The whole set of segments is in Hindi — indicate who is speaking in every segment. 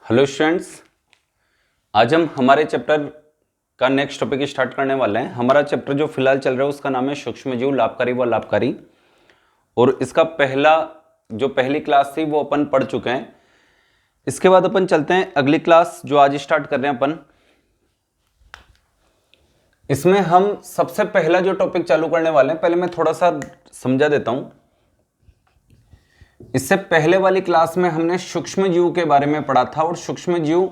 Speaker 1: हेलो स्टूडेंट्स, आज हम हमारे चैप्टर का नेक्स्ट टॉपिक स्टार्ट करने वाले हैं। हमारा चैप्टर जो फिलहाल चल रहा है उसका नाम है सूक्ष्मजीव, लाभकारी व लाभकारी। और इसका पहली क्लास थी वो अपन पढ़ चुके हैं। इसके बाद अपन चलते हैं अगली क्लास जो आज स्टार्ट कर रहे हैं अपन। इसमें हम सबसे पहला जो टॉपिक चालू करने वाले हैं, पहले मैं थोड़ा सा समझा देता हूं। इससे पहले वाली क्लास में हमने सूक्ष्म जीव के बारे में पढ़ा था, और सूक्ष्म जीव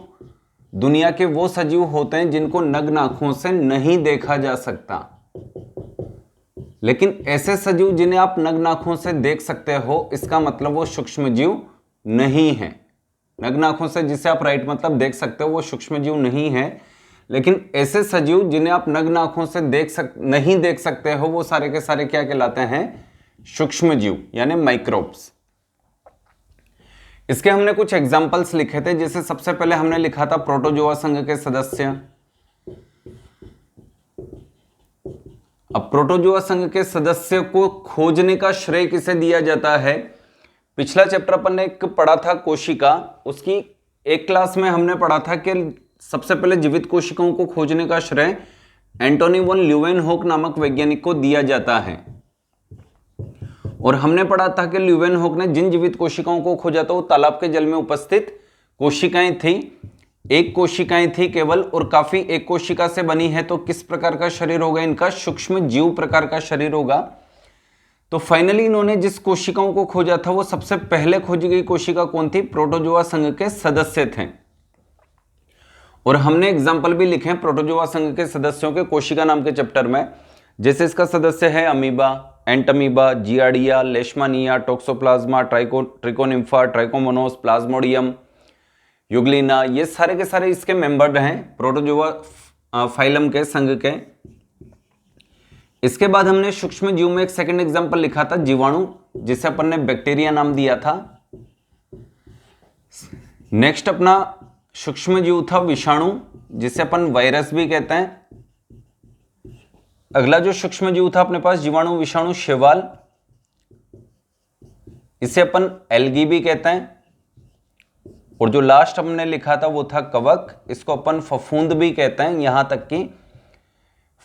Speaker 1: दुनिया के वो सजीव होते हैं जिनको नग्न आंखों से नहीं देखा जा सकता। लेकिन ऐसे सजीव जिन्हें आप नग्न आंखों से देख सकते हो, इसका मतलब वो सूक्ष्म जीव नहीं है। नग्न आंखों से जिसे आप राइट मतलब देख सकते हो वो सूक्ष्म जीव नहीं है। लेकिन ऐसे सजीव जिन्हें आप नग्न आंखों से नहीं देख सकते हो, वो सारे के सारे क्या कहलाते हैं? सूक्ष्म जीव, यानी माइक्रोब्स। इसके हमने कुछ एग्जाम्पल्स लिखे थे। जैसे सबसे पहले हमने लिखा था प्रोटोजोआ संघ के सदस्य। अब प्रोटोजोआ संघ के सदस्य को खोजने का श्रेय किसे दिया जाता है? पिछला चैप्टर अपन ने एक पढ़ा था कोशिका, उसकी एक क्लास में हमने पढ़ा था कि सबसे पहले जीवित कोशिकाओं को खोजने का श्रेय एंटोनी वन ल्यूवेनहोक नामक वैज्ञानिक को दिया जाता है। और हमने पढ़ा था कि ल्यूवेनहोक ने जिन जीवित कोशिकाओं को खोजा था वो तालाब के जल में उपस्थित कोशिकाएं थी। एक कोशिकाएं थी केवल, और काफी एक कोशिका से बनी है। तो किस प्रकार का शरीर होगा इनका? सूक्ष्म जीव प्रकार का शरीर होगा। तो फाइनली इन्होंने जिस कोशिकाओं को खोजा था वो सबसे पहले खोजी गई कोशिका कौन थी? प्रोटोजोआ संघ के सदस्य थे। और हमने एग्जाम्पल भी लिखे हैं प्रोटोजोआ संघ के सदस्यों के कोशिका नाम के चैप्टर में। जैसे इसका सदस्य है amoeba, Entamoeba, Giardia, Leishmania, Toxoplasma, Trichonympha, Trichomonas, Plasmodium, Euglena, ये सारे के सारे इसके मेंबर हैं प्रोटोजोआ फाइलम के संघ के। इसके बाद हमने सूक्ष्म जीव में एक सेकंड एग्जांपल लिखा था जीवाणु, जिसे अपन ने बैक्टीरिया नाम दिया था। नेक्स्ट अपना सूक्ष्म जीव था विषाणु, जिसे अपन वायरस भी कहते हैं। अगला जो सूक्ष्म जीव था अपने पास जीवाणु, विषाणु, शैवाल, इसे अपन एल्गी भी कहते हैं। और जो लास्ट हमने लिखा था वो था कवक, इसको अपन फफूंद भी कहते हैं। यहां तक कि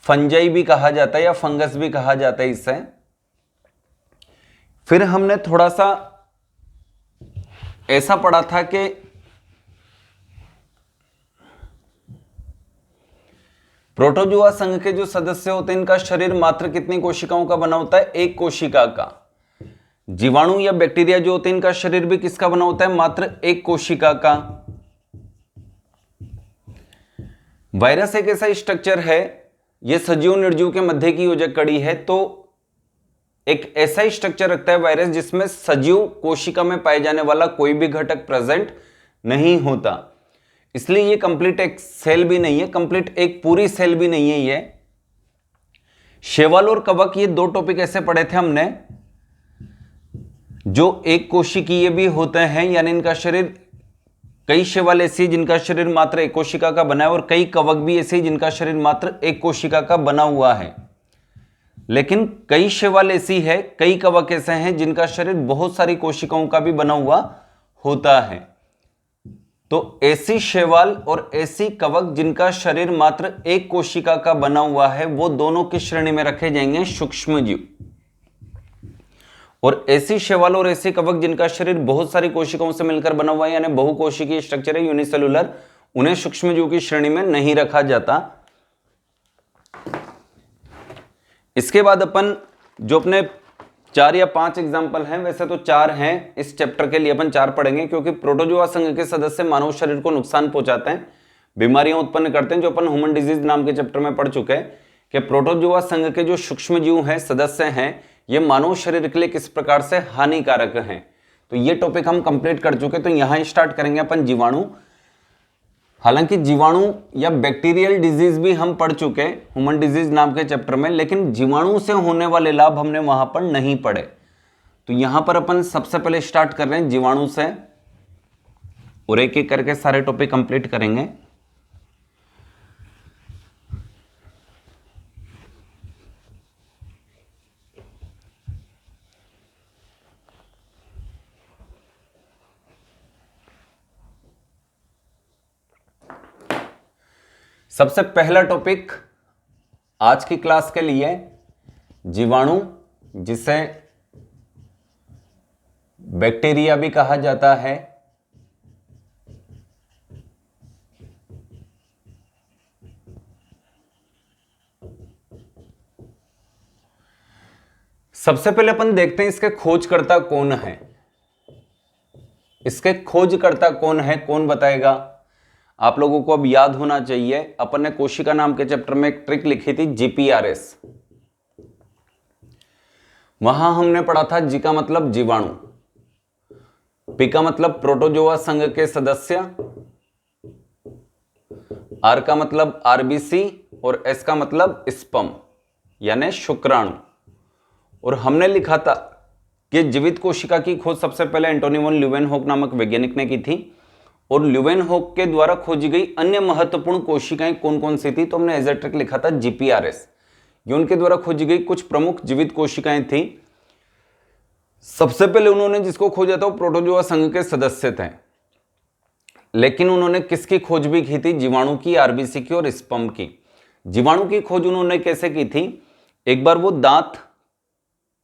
Speaker 1: फंजाई भी कहा जाता है या फंगस भी कहा जाता है इससे। फिर हमने थोड़ा सा ऐसा पढ़ा था कि प्रोटोजोआ संघ के जो सदस्य होते हैं इनका शरीर मात्र कितनी कोशिकाओं का बना होता है? एक कोशिका का। जीवाणु या बैक्टीरिया जो होते हैं इनका शरीर भी किसका बना होता है? मात्र एक कोशिका का। वायरस एक ऐसा स्ट्रक्चर है, यह सजीव निर्जीव के मध्य की योजक कड़ी है। तो एक ऐसा स्ट्रक्चर रखता है वायरस जिसमें सजीव कोशिका में पाए जाने वाला कोई भी घटक प्रेजेंट नहीं होता। इसलिए ये कंप्लीट एक सेल भी नहीं है, कंप्लीट एक पूरी सेल भी नहीं है ये। शैवाल और कवक, ये दो टॉपिक ऐसे पढ़े थे हमने जो एक कोशिकीय भी होते हैं, यानी इनका शरीर, कई शैवाल ऐसी जिनका शरीर मात्र एक कोशिका का बना है, और कई कवक भी ऐसे जिनका शरीर मात्र एक कोशिका का बना हुआ है। लेकिन कई शैवाल ऐसी है, कई कवक ऐसे हैं जिनका शरीर बहुत सारी कोशिकाओं का भी बना हुआ होता है। तो ऐसी शैवाल और ऐसी कवक जिनका शरीर मात्र एक कोशिका का बना हुआ है, वो दोनों किस श्रेणी में रखे जाएंगे? सूक्ष्म जीव। और ऐसी शैवाल और ऐसी कवक जिनका शरीर बहुत सारी कोशिकाओं से मिलकर बना हुआ है, यानी बहुकोशिकीय स्ट्रक्चर है, यूनिसेलुलर, उन्हें सूक्ष्म जीव की श्रेणी में नहीं रखा जाता। इसके बाद अपन जो अपने 4 या 5 एग्जाम्पल हैं, वैसे तो 4 हैं इस चैप्टर के लिए, अपन 4 पढ़ेंगे, क्योंकि प्रोटोजोआ संघ के सदस्य मानव शरीर को नुकसान पहुंचाते हैं, बीमारियां उत्पन्न करते हैं, जो अपन ह्यूमन डिजीज नाम के चैप्टर में पढ़ चुके हैं कि प्रोटोजोआ संघ के जो सूक्ष्म जीव हैं, सदस्य हैं, ये मानव शरीर के लिए किस प्रकार से हानिकारक हैं। तो ये टॉपिक हम कंप्लीट कर चुके, तो यहां स्टार्ट करेंगे अपन जीवाणु। हालांकि जीवाणु या बैक्टीरियल डिजीज भी हम पढ़ चुके ह्यूमन डिजीज नाम के चैप्टर में, लेकिन जीवाणु से होने वाले लाभ हमने वहां पर नहीं पढ़े। तो यहां पर अपन सबसे पहले स्टार्ट कर रहे हैं जीवाणु से, और एक एक करके सारे टॉपिक कंप्लीट करेंगे। सबसे पहला टॉपिक आज की क्लास के लिए जीवाणु, जिसे बैक्टीरिया भी कहा जाता है। सबसे पहले अपन देखते हैं इसके खोजकर्ता कौन है। इसके खोजकर्ता कौन है, कौन बताएगा? आप लोगों को अब याद होना चाहिए, अपन ने कोशिका नाम के चैप्टर में एक ट्रिक लिखी थी, जीपीआरएस। वहां हमने पढ़ा था जी का मतलब जीवाणु, पी का मतलब प्रोटोजोआ संघ के सदस्य, आर का मतलब आरबीसी और एस का मतलब स्पर्म यानी शुक्राणु। और हमने लिखा था कि जीवित कोशिका की खोज सबसे पहले एंटोनी वॉन ल्यूवेनहॉक नामक वैज्ञानिक ने की थी, और ल्यूवेनहॉक के द्वारा खोजी गई अन्य महत्वपूर्ण कोशिकाएं कौन कौन सी थी, तो हमने एज ए ट्रिक लिखा था जीपीआरएस। ये उनके द्वारा खोजी गई कुछ प्रमुख जीवित कोशिकाएं थी। सबसे पहले उन्होंने जिसको खोजा था वो प्रोटोजोआ संघ के सदस्य थे, लेकिन उन्होंने किसकी खोज भी की थी? जीवाणु की, आरबीसी की और स्पर्म की। जीवाणु की खोज उन्होंने कैसे की थी? एक बार वो दांत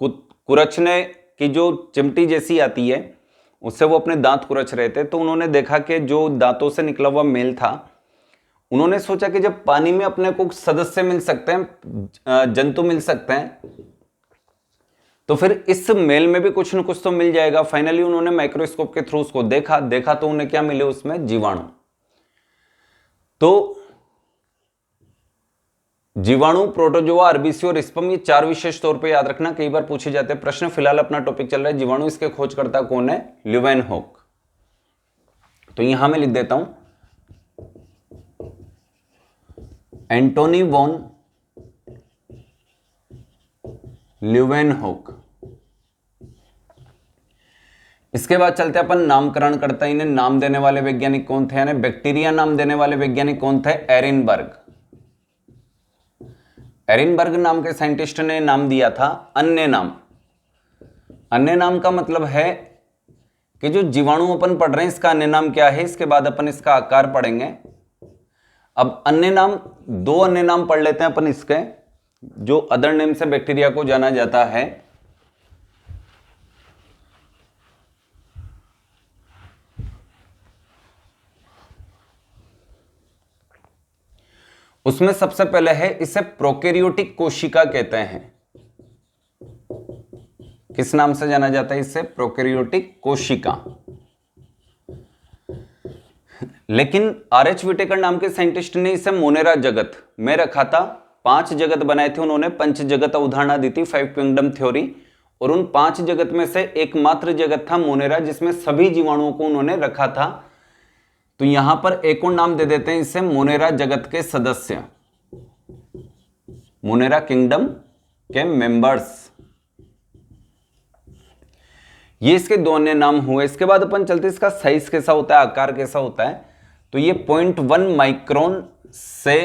Speaker 1: कुरचने की जो चिमटी जैसी आती है उससे वो अपने दांत कुरच रहे थे, तो उन्होंने देखा कि जो दांतों से निकला हुआ मेल था, उन्होंने सोचा कि जब पानी में अपने को सदस्य मिल सकते हैं, जंतु मिल सकते हैं, तो फिर इस मेल में भी कुछ न कुछ तो मिल जाएगा। फाइनली उन्होंने माइक्रोस्कोप के थ्रू उसको देखा तो उन्हें क्या मिले? उसमें जीवाणु। तो जीवाणु, प्रोटोजोआ, आरबीसी और स्पर्म, ये चार विशेष तौर पे याद रखना, कई बार पूछे जाते हैं प्रश्न। फिलहाल अपना टॉपिक चल रहा है जीवाणु, इसके खोजकर्ता कौन है? ल्यूवेनहॉक। तो यहां मैं लिख देता हूं एंटोनी वॉन ल्यूवेनहॉक। इसके बाद चलते अपन नामकरण करते हैं। इन्हें नाम देने वाले वैज्ञानिक कौन थे, यानी बैक्टीरिया नाम देने वाले वैज्ञानिक कौन थे? एरिनबर्ग। एरिनबर्ग नाम के साइंटिस्ट ने नाम दिया था अन्य नाम। अन्य नाम का मतलब है कि जो जीवाणु अपन पढ़ रहे हैं इसका अन्य नाम क्या है, इसके बाद अपन इसका आकार पढ़ेंगे। अब अन्य नाम, दो अन्य नाम पढ़ लेते हैं अपन इसके, जो अदर नेम से बैक्टीरिया को जाना जाता है। उसमें सबसे पहले है, इसे प्रोकैरियोटिक कोशिका कहते हैं। किस नाम से जाना जाता है इसे? प्रोकैरियोटिक कोशिका। लेकिन आर.एच. विटेकर नाम के साइंटिस्ट ने इसे मोनेरा जगत में रखा था। 5 जगत बनाए थे उन्होंने, पंच जगत अवधारणा दी थी, 5 किंगडम थ्योरी। और उन 5 जगत में से एकमात्र जगत था मोनेरा, जिसमें सभी जीवाणुओं को उन्होंने रखा था। तो यहां पर एक और नाम दे देते हैं इसे, मोनेरा जगत के सदस्य, मोनेरा किंगडम के मेंबर्स। ये इसके दो अन्य नाम हुए। इसके बाद अपन चलते, इसका साइज कैसा होता है, आकार कैसा होता है? तो ये 0.1 माइक्रोन से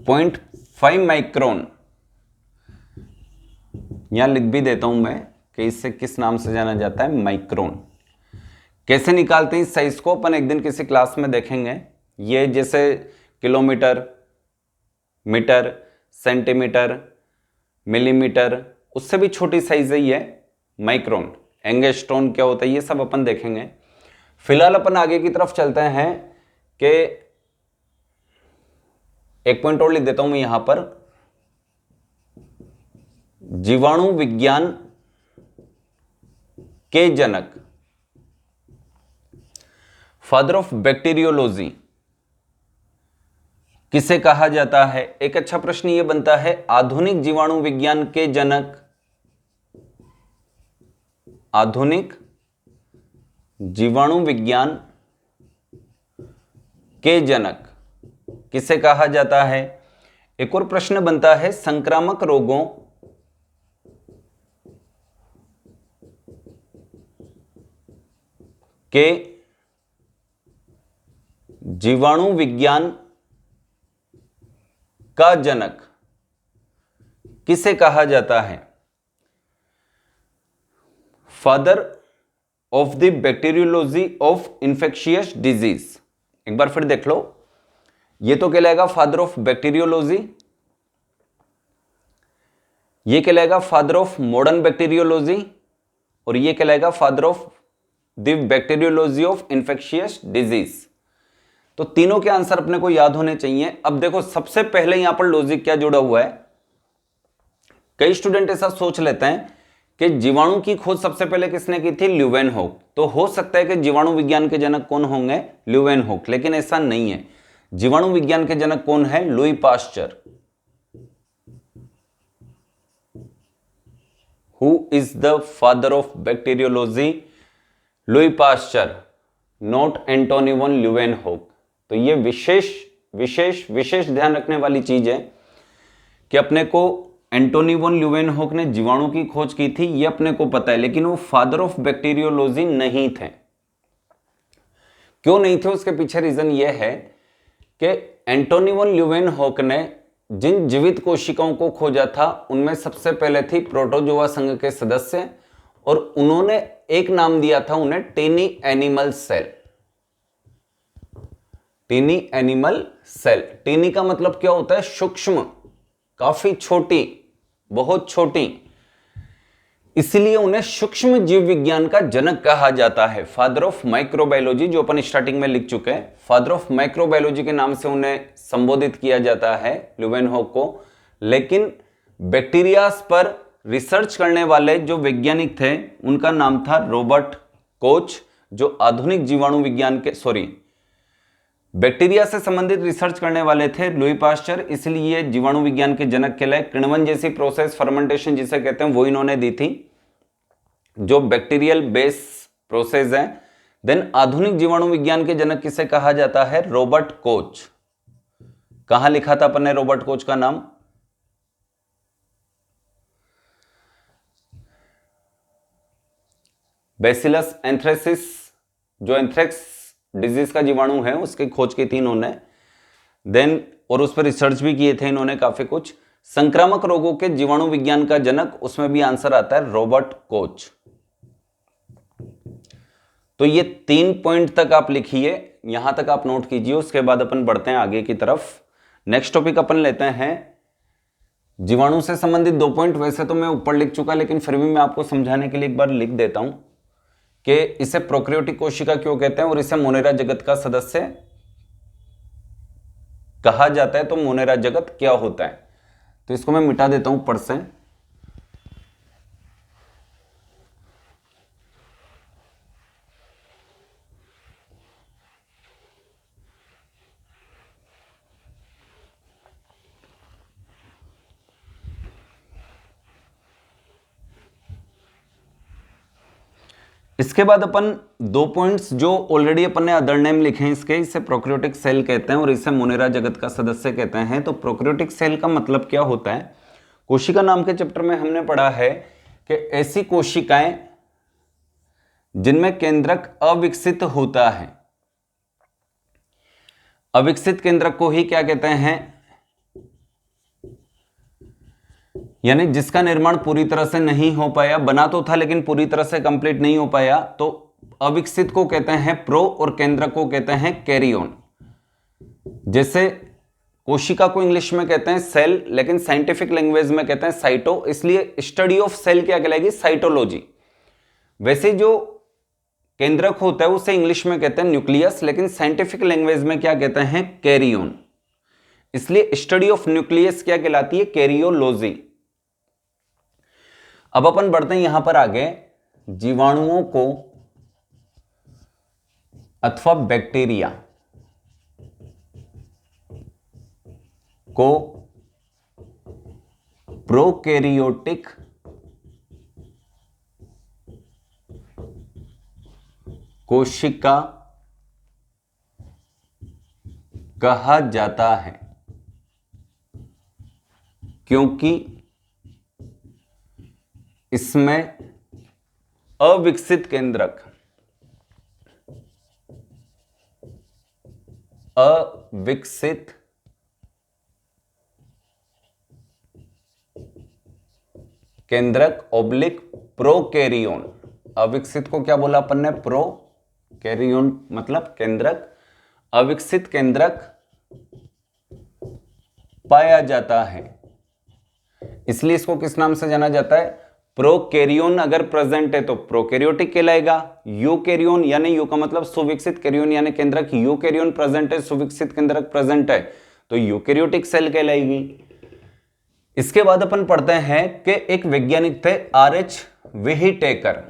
Speaker 1: 0.5 माइक्रोन, यहां लिख भी देता हूं मैं कि इससे किस नाम से जाना जाता है? माइक्रोन। कैसे निकालते हैं इस साइज को, अपन एक दिन किसी क्लास में देखेंगे। ये जैसे किलोमीटर, मीटर, सेंटीमीटर, मिलीमीटर, उससे भी छोटी साइज है ये माइक्रोन। एंगस्ट्रॉन क्या होता है, ये सब अपन देखेंगे। फिलहाल अपन आगे की तरफ चलते हैं कि एक पॉइंट और लिख देता हूं मैं यहां पर, जीवाणु विज्ञान के जनक, फादर ऑफ बैक्टीरियोलॉजी किसे कहा जाता है? एक अच्छा प्रश्न यह बनता है, आधुनिक जीवाणु विज्ञान के जनक, आधुनिक जीवाणु विज्ञान के जनक किसे कहा जाता है? एक और प्रश्न बनता है, संक्रामक रोगों के जीवाणु विज्ञान का जनक किसे कहा जाता है? Father of the bacteriology of infectious disease. एक बार फिर देख लो, ये तो कहलाएगा फादर ऑफ बैक्टीरियोलॉजी, ये कहलाएगा फादर ऑफ मॉडर्न बैक्टीरियोलॉजी, और ये कहलाएगा father of the bacteriology of infectious disease. तो तीनों के आंसर अपने को याद होने चाहिए। अब देखो सबसे पहले यहां पर लॉजिक क्या जुड़ा हुआ है, कई स्टूडेंट ऐसा सोच लेते हैं कि जीवाणु की खोज सबसे पहले किसने की थी, ल्यूवेनहोक। तो हो सकता है कि जीवाणु विज्ञान के जनक कौन होंगे, ल्यूवेनहोक, लेकिन ऐसा नहीं है। जीवाणु विज्ञान के जनक कौन है, Louis Pasteur. Who is the father of bacteriology? Louis Pasteur, not Antonie van Leeuwenhoek. तो ये विशेष विशेष विशेष ध्यान रखने वाली चीज है कि अपने को एंटोनी वन ल्यूवेनहोक ने जीवाणु की खोज की थी, ये अपने को पता है, लेकिन वो फादर ऑफ बैक्टीरियोलॉजी नहीं थे। क्यों नहीं थे, उसके पीछे रीजन ये है कि एंटोनी वन ल्यूवेनहोक ने जिन जीवित कोशिकाओं को खोजा था उनमें सबसे पहले थी प्रोटोजोआ संघ के सदस्य, और उन्होंने एक नाम दिया था उन्हें tiny animal cell. Tiny animal cell, tiny का मतलब क्या होता है, सूक्ष्म, काफी छोटी, बहुत छोटी, इसलिए उन्हें सूक्ष्म जीव विज्ञान का जनक कहा जाता है, फादर ऑफ माइक्रोबायोलॉजी, जो अपन स्टार्टिंग में लिख चुके हैं। फादर ऑफ माइक्रोबायोलॉजी के नाम से उन्हें संबोधित किया जाता है ल्यूवेनहोक को। लेकिन बैक्टीरियाज पर रिसर्च करने वाले जो वैज्ञानिक थे उनका नाम था रॉबर्ट कोच, जो आधुनिक जीवाणु विज्ञान के बैक्टीरिया से संबंधित रिसर्च करने वाले थे लुई पास्चर, इसलिए जीवाणु विज्ञान के जनक कहलाए। किण्वन जैसी प्रोसेस, फर्मेंटेशन जिसे कहते हैं, वो इन्होंने दी थी, जो बैक्टीरियल बेस प्रोसेस है। देन आधुनिक जीवाणु विज्ञान के जनक किसे कहा जाता है, रॉबर्ट कोच। कहां लिखा था अपन ने रॉबर्ट कोच का नाम, बैसिलस एंथ्रेसिस, जो एंथ्रेक्स डिजीज का जीवाणु है उसकी खोज की थी इन्होंने। देन और उस पर रिसर्च भी किए थे इन्होंने काफी कुछ। संक्रामक रोगों के जीवाणु विज्ञान का जनक, उसमें भी आंसर आता है रॉबर्ट कोच। तो ये 3 पॉइंट तक आप लिखिए, यहां तक आप नोट कीजिए, उसके बाद अपन बढ़ते हैं आगे की तरफ। नेक्स्ट टॉपिक अपन लेते हैं जीवाणु से संबंधित 2 पॉइंट। वैसे तो मैं ऊपर लिख चुका, लेकिन फिर भी मैं आपको समझाने के लिए एक बार लिख देता हूं कि इसे प्रोकैरियोटिक कोशिका क्यों कहते हैं और इसे मोनेरा जगत का सदस्य कहा जाता है। तो मोनेरा जगत क्या होता है, तो इसको मैं मिटा देता हूं ऊपर से। इसके बाद अपन 2 पॉइंट्स जो ऑलरेडी अपन ने अदर नेम लिखे हैं इसके, इसे प्रोकैरियोटिक सेल कहते हैं और इसे मोनेरा जगत का सदस्य कहते हैं। तो प्रोकैरियोटिक सेल का मतलब क्या होता है, कोशिका नाम के चैप्टर में हमने पढ़ा है कि ऐसी कोशिकाएं जिनमें केंद्रक अविकसित होता है, अविकसित केंद्रक को ही क्या कहते हैं, यानी जिसका निर्माण पूरी तरह से नहीं हो पाया, बना तो था लेकिन पूरी तरह से कंप्लीट नहीं हो पाया, तो अविकसित को कहते हैं प्रो और केंद्रक को कहते हैं कैरियन। जैसे कोशिका को इंग्लिश में कहते हैं सेल, लेकिन साइंटिफिक लैंग्वेज में कहते हैं साइटो, इसलिए स्टडी ऑफ सेल क्या कहलाएगी, साइटोलॉजी। वैसे जो केंद्रक होता है उसे इंग्लिश में कहते हैं न्यूक्लियस, लेकिन साइंटिफिक लैंग्वेज में क्या कहते हैं, कैरियन। इसलिए स्टडी ऑफ न्यूक्लियस क्या कहलाती है, कैरियोलॉजी। अब अपन बढ़ते हैं यहां पर आगे, जीवाणुओं को अथवा बैक्टीरिया को प्रोकैरियोटिक कोशिका कहा जाता है, क्योंकि इसमें अविकसित केंद्रक, अविकसित केंद्रक ऑब्लिक प्रोकैरियन अविकसित को क्या बोला अपन ने? प्रोकैरियोन, मतलब केंद्रक। अविकसित केंद्रक पाया जाता है, इसलिए इसको किस नाम से जाना जाता है? प्रोकैरियोन अगर प्रेजेंट है तो प्रोकैरियोटिक कहलाएगा। यूकैरियोन यानी यू का मतलब सुविकसित, कैरियोन यानी केंद्रक, यूकैरियोन प्रेजेंट है, सुविकसित केंद्रक प्रेजेंट है तो यूकैरियोटिक सेल कहलाएगी। इसके बाद अपन पढ़ते हैं कि एक वैज्ञानिक थे आर.एच. व्हिटेकर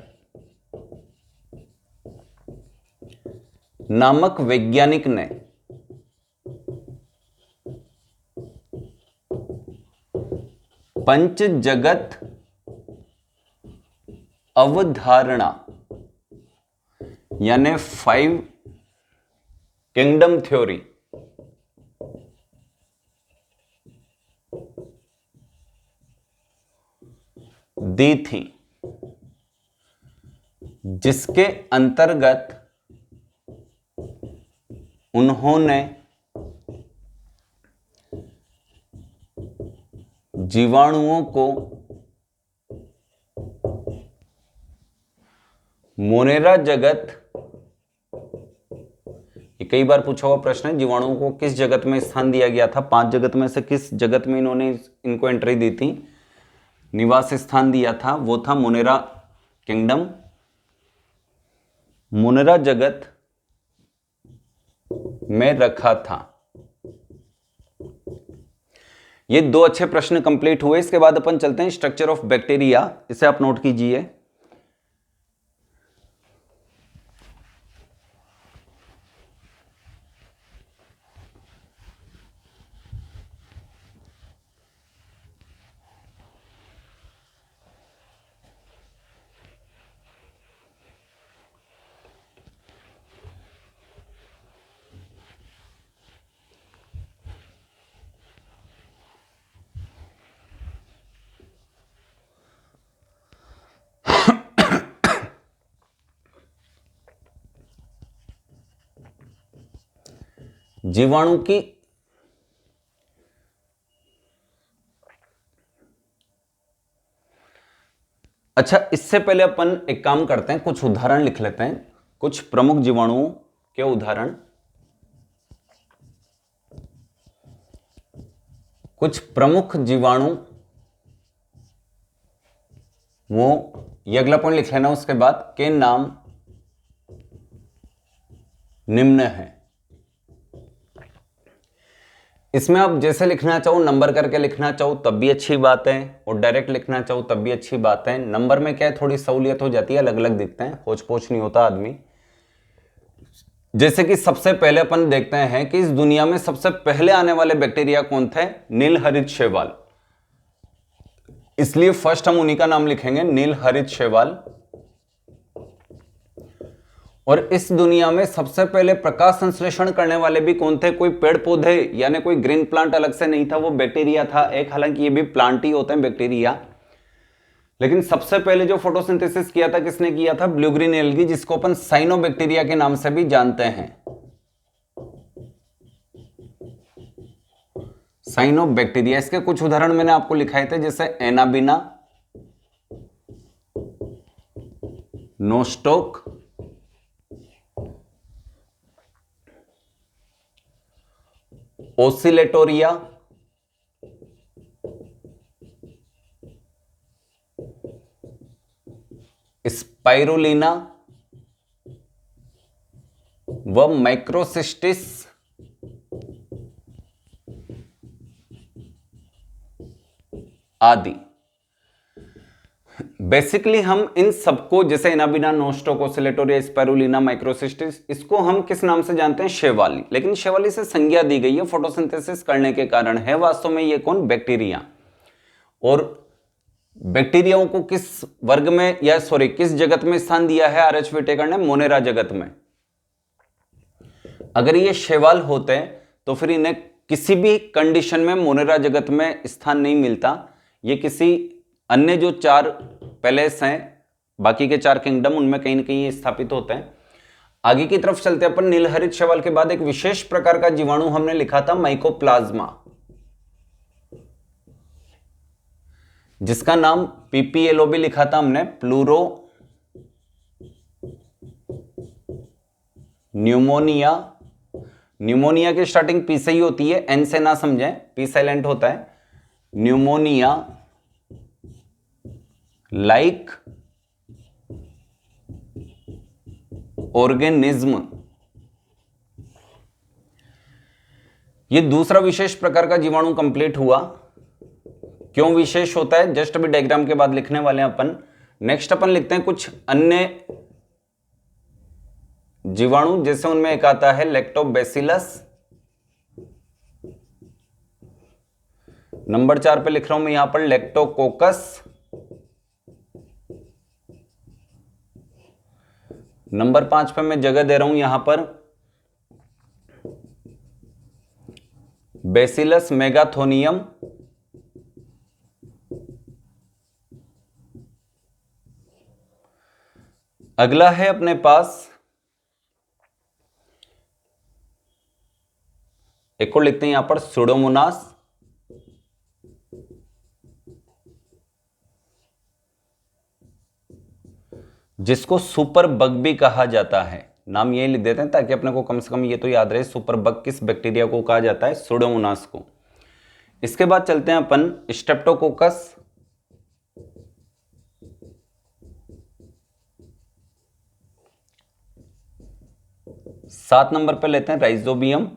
Speaker 1: नामक वैज्ञानिक ने पंच जगत अवधारणा यानी 5 किंगडम थ्योरी दी थी, जिसके अंतर्गत उन्होंने जीवाणुओं को मोनेरा जगत, ये कई बार पूछा हुआ प्रश्न है, जीवाणुओं को किस जगत में स्थान दिया गया था? 5 जगत में से किस जगत में इन्होंने इनको एंट्री दी थी, निवास स्थान दिया था? वो था मोनेरा किंगडम, मोनेरा जगत में रखा था। ये 2 अच्छे प्रश्न कंप्लीट हुए। इसके बाद अपन चलते हैं स्ट्रक्चर ऑफ बैक्टीरिया, इसे आप नोट कीजिए। जीवाणु की अच्छा, इससे पहले अपन एक काम करते हैं, कुछ उदाहरण लिख लेते हैं, कुछ प्रमुख जीवाणुओं के उदाहरण। कुछ प्रमुख जीवाणु, वो ये अगला पॉइंट लिख लेना, उसके बाद के नाम निम्न है। इसमें आप जैसे लिखना चाहो, नंबर करके लिखना चाहो तब भी अच्छी बात है, और डायरेक्ट लिखना चाहो तब भी अच्छी बात है। नंबर में क्या है, थोड़ी सहूलियत हो जाती है, अलग अलग दिखते हैं, होच पोच नहीं होता आदमी। जैसे कि सबसे पहले अपन देखते हैं कि इस दुनिया में सबसे पहले आने वाले बैक्टीरिया कौन थे? नीलहरित शैवाल। इसलिए फर्स्ट हम उन्हीं का नाम लिखेंगे, नीलहरित शैवाल। और इस दुनिया में सबसे पहले प्रकाश संश्लेषण करने वाले भी कौन थे? कोई पेड़ पौधे यानी कोई ग्रीन प्लांट अलग से नहीं था, वो बैक्टीरिया था एक। हालांकि ये भी प्लांट ही होते हैं बैक्टीरिया, लेकिन सबसे पहले जो फोटोसिंथेसिस किया था किसने किया था? ब्लू ग्रीन एल्गी, जिसको अपन साइनोबैक्टीरिया के नाम से भी जानते हैं। साइनोबैक्टीरिया, इसके कुछ उदाहरण मैंने आपको लिखाए थे, जैसे एनाबिना, नोस्टोक, ओसिलेटोरिया, स्पाइरुलिना व माइक्रोसिस्टिस आदि। बेसिकली हम इन सबको, जैसे Anabaena, Nostoc, Oscillatoria, spirulina, Microcystis, इसको हम किस नाम से जानते हैं? शैवाली। लेकिन शैवाली से संज्ञा दी गई है फोटोसिंथेसिस करने के कारण है, वास्तव में ये कौन? बैक्टीरिया। और बैक्टीरियाओं को किस वर्ग में, या सॉरी किस जगत में स्थान दिया है आर.एच. व्हिटेकर ने? मोनेरा जगत में। अगर ये शैवाल होते तो फिर इन्हें किसी भी कंडीशन में मोनेरा जगत में स्थान नहीं मिलता। ये किसी अन्य जो 4 पैलेस हैं, बाकी के 4 किंगडम, उनमें कहीं ना कहीं स्थापित होते हैं। आगे की तरफ चलते हैं अपन। नीलहरित शैवाल के बाद एक विशेष प्रकार का जीवाणु हमने लिखा था, माइकोप्लाज्मा, जिसका नाम पीपीएलओ भी लिखा था हमने, प्लूरो न्यूमोनिया, न्यूमोनिया की स्टार्टिंग पी से ही होती है, एन से ना समझें, पी साइलेंट होता है। न्यूमोनिया लाइक ऑर्गेनिज्म, ये दूसरा विशेष प्रकार का जीवाणु कंप्लीट हुआ। क्यों विशेष होता है, जस्ट अभी डायग्राम के बाद लिखने वाले हैं अपन। नेक्स्ट अपन लिखते हैं कुछ अन्य जीवाणु, जैसे उनमें एक आता है लैक्टोबैसिलस। नंबर 4 पे लिख रहा हूं मैं यहां पर लैक्टोकोकस। नंबर 5 पे मैं जगह दे रहा हूं यहां पर बैसिलस मेगाथोनियम। अगला है अपने पास, एक और लिखते हैं यहां पर सुडोमोनास। जिसको सुपर बग भी कहा जाता है, नाम यही लिख देते हैं ताकि अपने को कम से कम ये तो याद रहे सुपर बग किस बैक्टीरिया को कहा जाता है, सुडोमोनास को। इसके बाद चलते हैं अपन स्ट्रेप्टोकोकस। सात नंबर पे लेते हैं राइजोबियम।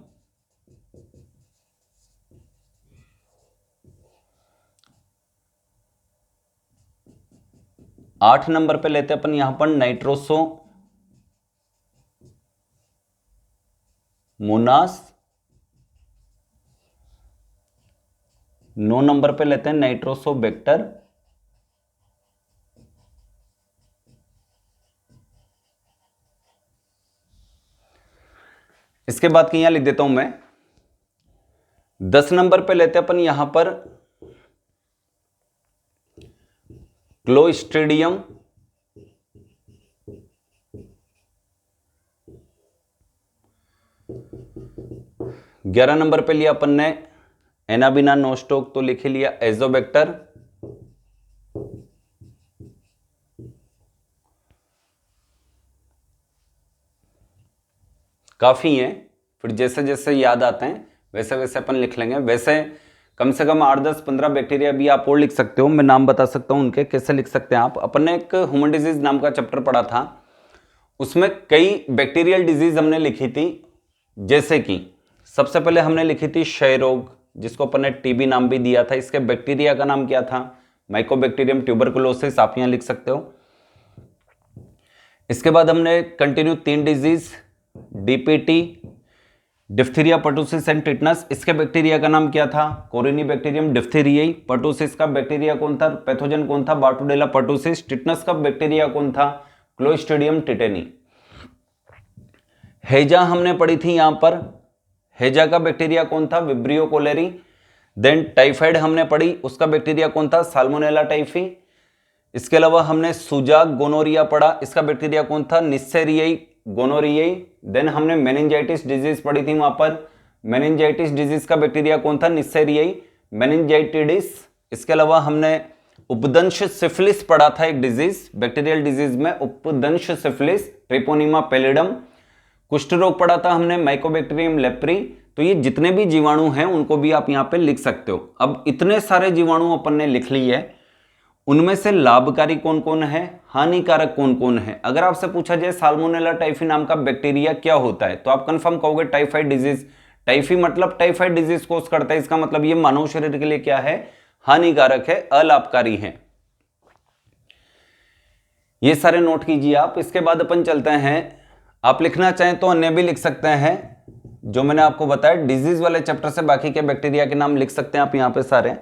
Speaker 1: आठ नंबर पे लेते हैं अपन यहां पर नाइट्रोसो मोनास। 9 नंबर पे लेते हैं नाइट्रोसोबैक्टर। इसके बाद की यहां लिख देता हूं मैं 10 नंबर पे लेते हैं अपन यहां पर क्लोस्ट्रीडियम। 11 नंबर पे लिया अपन ने एनाबिना नोस्टोक, तो लिख लिया एजोबैक्टर। काफी हैं, फिर जैसे जैसे याद आते हैं वैसे वैसे अपन लिख लेंगे। वैसे कम से कम 8, 10, 15 बैक्टीरिया भी आप और लिख सकते हो, मैं नाम बता सकता हूं उनके, कैसे लिख सकते हैं आप। अपन ने एक ह्यूमन डिजीज नाम का चैप्टर पढ़ा था, उसमें कई बैक्टीरियल डिजीज हमने लिखी थी। जैसे कि सबसे पहले हमने लिखी थी क्षय रोग, जिसको अपन ने टीबी नाम भी दिया था। इसके बैक्टीरिया का नाम क्या था, माइकोबैक्टीरियम ट्यूबरकुलोसिस, आप यहां लिख सकते हो। इसके बाद हमने continue 3 disease, DPT, diphtheria, pertussis and tetanus. इसके बैक्टीरिया का नाम क्या था, कोरिनी बैक्टीरियम डिप्थीरियाई। पर्टुसिस का बैक्टीरिया कौन था, पैथोजन कौन था, बार्टुडेला पर्टुसिस। टिटनस का बैक्टीरिया कौन था, क्लोस्ट्रीडियम टिटेनी। हेजा हमने पढ़ी थी यहां पर, हेजा का बैक्टीरिया कौन था, विब्रियो कोलेरी। देन टाइफाइड हमने पढ़ी, उसका बैक्टीरिया कौन था, साल्मोनेला टाइफी। इसके अलावा हमने सुजाक गोनोरिया पढ़ा, इसका बैक्टीरिया कौन था, निस्सेरियाई गोनोरियाई। देन हमने मेनिंजाइटिस डिजीज पढ़ी थी वहां पर, मेनिंजाइटिस डिजीज का बैक्टीरिया कौन था, निस्सेरियाई मेनिंजाइटिडिस। इसके अलावा हमने उपदंश सिफिलिस पढ़ा था, एक डिजीज बैक्टीरियल डिजीज में, उपदंश सिफिलिस, ट्रिपोनिमा पैलिडम। कुष्ठ रोग पढ़ा था हमने, माइकोबैक्टीरियम लेप्री। तो ये जितने भी जीवाणु हैं उनको भी आप यहां पे लिख सकते हो। अब इतने सारे जीवाणु अपन ने लिख ली है, उनमें से लाभकारी कौन कौन है, हानिकारक कौन कौन है। अगर आपसे पूछा जाए साल्मोनेला टाइफी नाम का बैक्टीरिया क्या होता है, तो आप कंफर्म कहोगे टाइफाइड डिजीज। टाइफी मतलब टाइफाइड डिजीज कोस करता है, इसका मतलब ये मानव शरीर के लिए क्या है, हानिकारक है, अलाभकारी है। ये सारे नोट कीजिए आप। इसके बाद अपन चलते हैं, आप लिखना चाहें तो अन्य भी लिख सकते हैं, जो मैंने आपको बताया डिजीज वाले चैप्टर से बाकी के बैक्टीरिया के नाम लिख सकते हैं आप यहां पे सारे।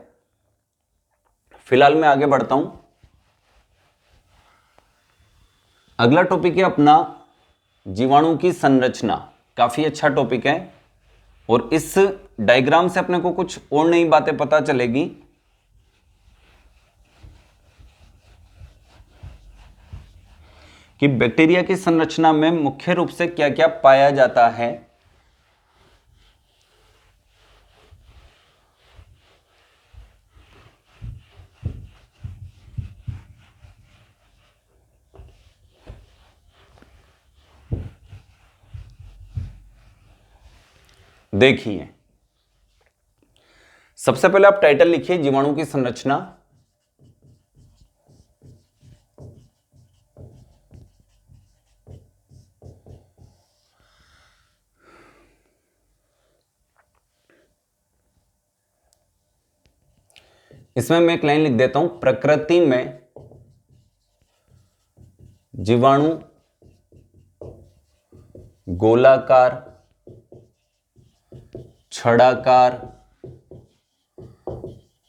Speaker 1: फिलहाल मैं आगे बढ़ता हूं। अगला टॉपिक है अपना जीवाणु की संरचना। काफी अच्छा टॉपिक है, और इस डायग्राम से अपने को कुछ और नई बातें पता चलेगी। कि बैक्टीरिया की संरचना में मुख्य रूप से क्या क्या पाया जाता है। देखिए, सबसे पहले आप टाइटल लिखिए जीवाणु की संरचना। इसमें मैं एक लाइन लिख देता हूं, प्रकृति में जीवाणु गोलाकार, छड़ाकार,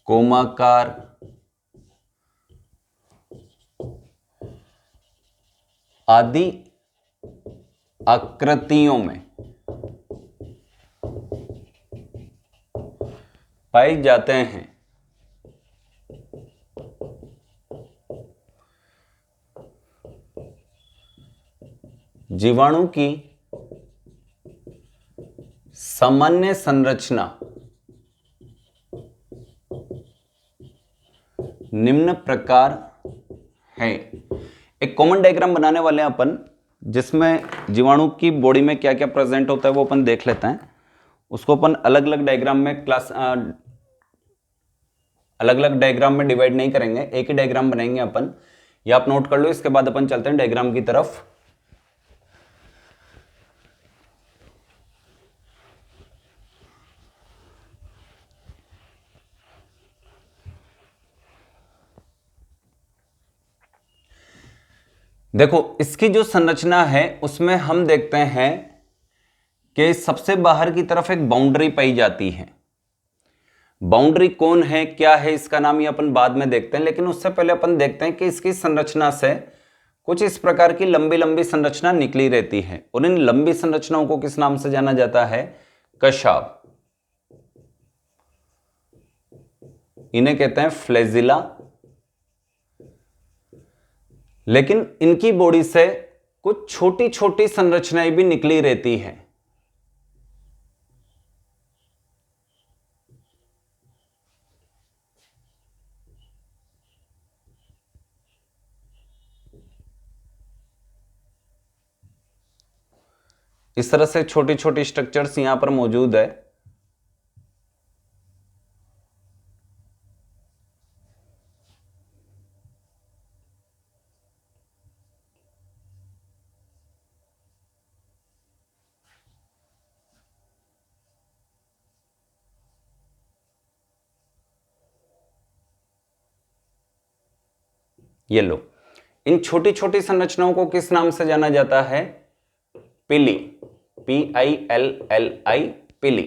Speaker 1: कोमाकार, आदि आकृतियों में पाए जाते हैं। जीवाणु की सामान्य संरचना निम्न प्रकार है। एक कॉमन डायग्राम बनाने वाले हैं अपन, जिसमें जीवाणु की बॉडी में क्या क्या प्रेजेंट होता है वो अपन देख लेते हैं। उसको अपन अलग अलग डायग्राम में डिवाइड नहीं करेंगे, एक ही डायग्राम बनाएंगे अपन। ये आप नोट कर लो, इसके बाद अपन चलते हैं डायग्राम की तरफ। देखो, इसकी जो संरचना है उसमें हम देखते हैं कि सबसे बाहर की तरफ एक बाउंड्री पाई जाती है। बाउंड्री कौन है, क्या है, इसका नाम ये अपन बाद में देखते हैं, लेकिन उससे पहले अपन देखते हैं कि इसकी संरचना से कुछ इस प्रकार की लंबी लंबी संरचना निकली रहती है। और इन लंबी संरचनाओं को किस नाम से जाना जाता है? कशाप। इन्हें कहते हैं फ्लैजिला। लेकिन इनकी बॉडी से कुछ छोटी छोटी संरचनाएं भी निकली रहती हैं। इस तरह से छोटी छोटी स्ट्रक्चर्स यहां पर मौजूद है। ये लो, इन छोटी छोटी संरचनाओं को किस नाम से जाना जाता है? पिली। PILLI, पिली।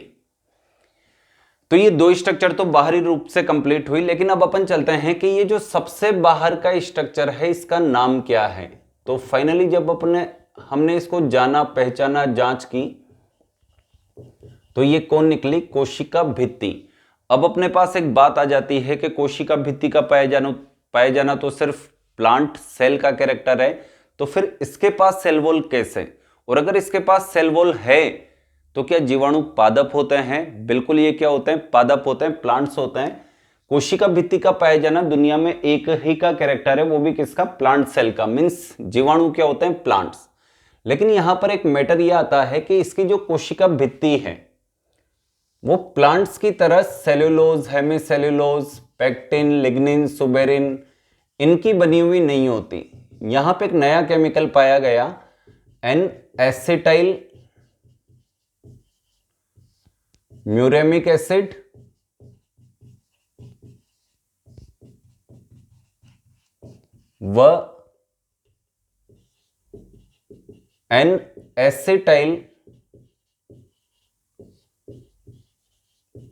Speaker 1: तो ये दो स्ट्रक्चर तो बाहरी रूप से कंप्लीट हुई, लेकिन अब अपन चलते हैं कि ये जो सबसे बाहर का स्ट्रक्चर है इसका नाम क्या है। तो फाइनली जब हमने इसको जाना, पहचाना, जांच की, तो ये कौन निकली? कोशिका भित्ति। अब अपने पास एक बात आ जाती है कि कोशिका भित्ति का पाया जाना तो सिर्फ प्लांट सेल का कैरेक्टर है, तो फिर इसके पास सेल वॉल कैसे? और अगर इसके पास सेल वॉल है तो क्या जीवाणु पादप होते हैं? बिल्कुल, ये क्या होते हैं? पादप होते हैं, प्लांट्स होते हैं। कोशिका भित्ति का पाया जाना दुनिया में एक ही का कैरेक्टर है, वो भी किसका? प्लांट सेल का। मीन्स जीवाणु क्या होते हैं? प्लांट्स। लेकिन यहां पर एक मैटर यह आता है कि इसकी जो कोशिका भित्ति है वो प्लांट्स की तरह cellulose, hemicellulose, pectin, lignin, suberin इनकी बनी हुई नहीं होती। यहां पे एक नया केमिकल पाया गया, N-एसिटाइल म्यूरेमिक एसिड, व N-एसिटाइल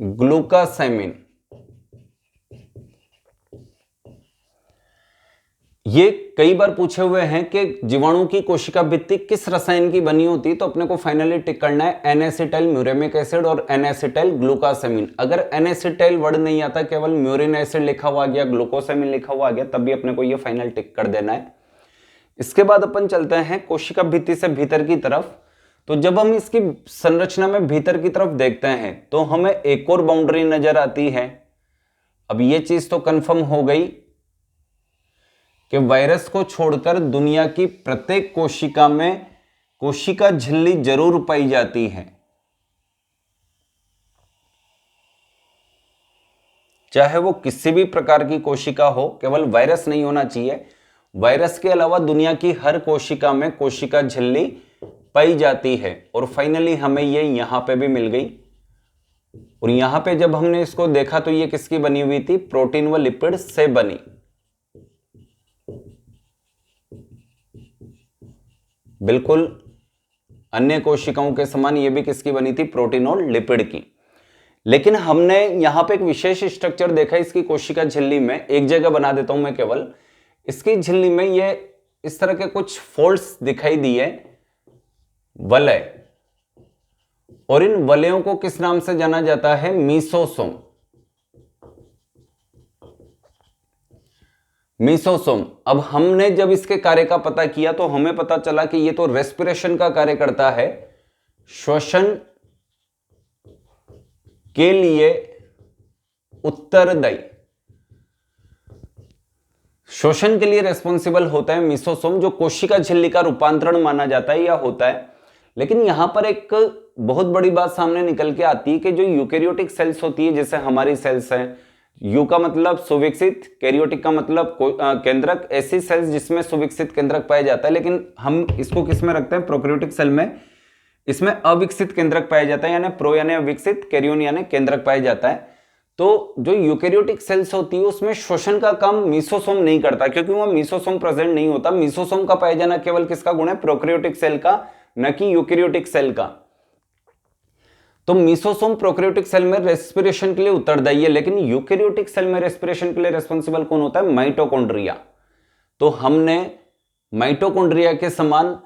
Speaker 1: ग्लूकासेमिन। ये कई बार पूछे हुए हैं कि जीवाणु की कोशिका भित्ति किस रसायन की बनी होती, तो अपने को फाइनली टिक करना है N-एसिटाइल म्यूरेमिक एसिड और N-एसिटाइल ग्लूकासेमिन। अगर N-एसिटाइल वर्ड नहीं आता, केवल म्यूरिन एसिड लिखा हुआ गया, ग्लूकोसेमिन लिखा हुआ गया, तब भी अपने को ये फाइनल टिक कर देना है। इसके बाद अपन चलते हैं कोशिका भित्ति से भीतर की तरफ। तो जब हम इसकी संरचना में भीतर की तरफ देखते हैं तो हमें एक और बाउंड्री नजर आती है। अब ये चीज तो कंफर्म हो गई कि वायरस को छोड़कर दुनिया की प्रत्येक कोशिका में कोशिका झिल्ली जरूर पाई जाती है। चाहे वो किसी भी प्रकार की कोशिका हो, केवल वायरस नहीं होना चाहिए। वायरस के अलावा दुनिया की हर कोशिका में कोशिका झिल्ली पाई जाती है। और फाइनली हमें ये यहां पे भी मिल गई। और यहां पे जब हमने इसको देखा तो ये किसकी बनी हुई थी? प्रोटीन व लिपिड से बनी। बिल्कुल अन्य कोशिकाओं के समान ये भी किसकी बनी थी? प्रोटीन और लिपिड की। लेकिन हमने यहां पे एक विशेष स्ट्रक्चर देखा इसकी कोशिका झिल्ली में। एक जगह बना देता हूं मैं केवल। इसकी झिल्ली में ये इस तरह के कुछ फोल्ड्स दिखाई दिए, वलय। और इन वलयों को किस नाम से जाना जाता है? मीसोसोम। मीसोसोम। अब हमने जब इसके कार्य का पता किया तो हमें पता चला कि ये तो रेस्पिरेशन का कार्य करता है, श्वसन के लिए उत्तरदायी, श्वसन के लिए रेस्पॉन्सिबल होता है मीसोसोम, जो कोशिका झिल्ली का रूपांतरण माना जाता है या होता है। लेकिन यहां पर एक बहुत बड़ी बात सामने निकल के आती है कि जो यूकेरियोटिक सेल्स होती है, जैसे हमारी सेल्स हैं, यू का मतलब सुविकसित, कैरियोटिक का मतलब केंद्रक, ऐसी सेल्स जिसमें सुविकसित केंद्रक पाया जाता है। लेकिन हम इसको किस में रखते हैं? प्रोकैरियोटिक सेल में। इसमें अविकसित केंद्रक पाया जाता है, यानी प्रो यानी अविकसित, कैरियोन यानी केंद्रक पाया जाता है। तो जो यूकेरियोटिक सेल्स होती है उसमें श्वसन का काम मीसोसोम नहीं करता, क्योंकि वह मीसोसोम प्रेजेंट नहीं होता। मीसोसोम का पाया जाना केवल किसका गुण है? प्रोकैरियोटिक सेल का, न कि यूकेरियोटिक सेल का। तो मीसोसोम प्रोकैरियोटिक सेल में रेस्पिरेशन के लिए उत्तरदायी है, लेकिन यूकेरियोटिक सेल में रेस्पिरेशन के लिए रेस्पॉन्सिबल कौन होता है? माइटोकॉन्ड्रिया। तो हमने माइटोकॉन्ड्रिया के समान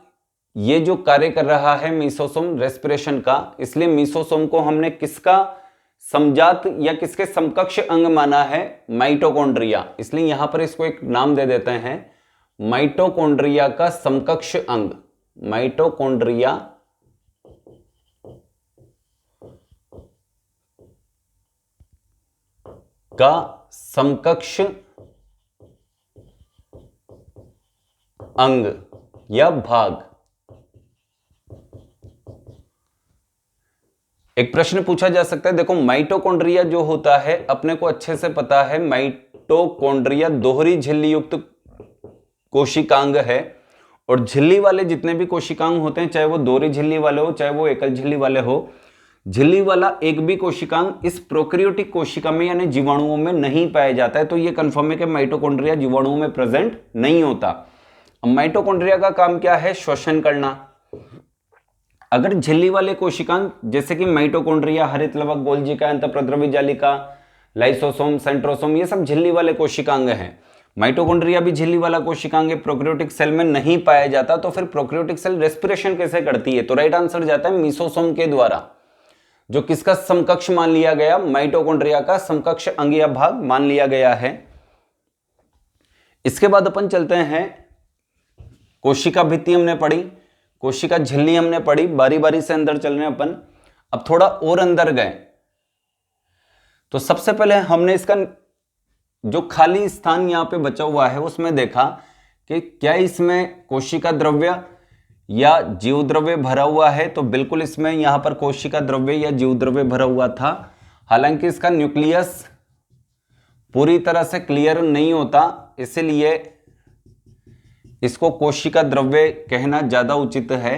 Speaker 1: ये जो कार्य कर रहा है मीसोसोम रेस्पिरेशन का, इसलिए मीसोसोम को हमने किसका समजात या किसके समकक्ष अंग माना है? माइटोकॉन्ड्रिया। इसलिए यहां पर इसको एक नाम दे देते हैं, माइटोकॉन्ड्रिया का समकक्ष अंग। माइटोकॉन्ड्रिया का समकक्ष अंग या भाग। एक प्रश्न पूछा जा सकता है, देखो माइटोकॉन्ड्रिया जो होता है अपने को अच्छे से पता है, माइटोकॉन्ड्रिया दोहरी झिल्ली युक्त कोशिकांग है। और झिल्ली वाले जितने भी कोशिकांग होते हैं, चाहे वो दोहरी झिल्ली वाले हो चाहे वो एकल झिल्ली वाले हो, झिल्ली वाला एक भी कोशिकांग इस प्रोकैरियोटिक कोशिका में यानी जीवाणुओं में नहीं पाया जाता है। तो ये कंफर्म है कि माइटोकॉन्ड्रिया जीवाणुओं में प्रेजेंट नहीं होता। अब माइटोकॉन्ड्रिया का काम क्या है? श्वसन करना। अगर झिल्ली वाले कोशिकांग जैसे कि माइटोकॉन्ड्रिया, हरित लवक, गोल्जिका, अंतःप्रद्रवी जालिका, लाइसोसोम, सेंट्रोसोम, ये सब झिल्ली वाले कोशिकांग हैं। माइटोकॉन्ड्रिया भी झिल्ली वाला कोशिकांग है, प्रोकैरियोटिक सेल में नहीं पाया जाता। तो फिर प्रोकैरियोटिक सेल रेस्पिरेशन कैसे करती है? तो राइट आंसर जाता है मीसोसोम के द्वारा, जो किसका समकक्ष मान लिया गया? माइटोकॉन्ड्रिया का समकक्ष अंग या भाग मान लिया गया है। इसके बाद अपन चलते हैं, कोशिका भित्ति हमने पढ़ी, कोशिका झिल्ली हमने पढ़ी, बारी बारी से अंदर चल रहे हैं अपन। अब थोड़ा और अंदर गए तो सबसे पहले हमने इसका जो खाली स्थान यहां पे बचा हुआ है उसमें देखा कि क्या इसमें कोशिका द्रव्य या जीव द्रव्य भरा हुआ है। तो बिल्कुल इसमें यहां पर कोशिका द्रव्य या जीव द्रव्य भरा हुआ था। हालांकि इसका न्यूक्लियस पूरी तरह से क्लियर नहीं होता, इसलिए इसको कोशिका द्रव्य कहना ज्यादा उचित है।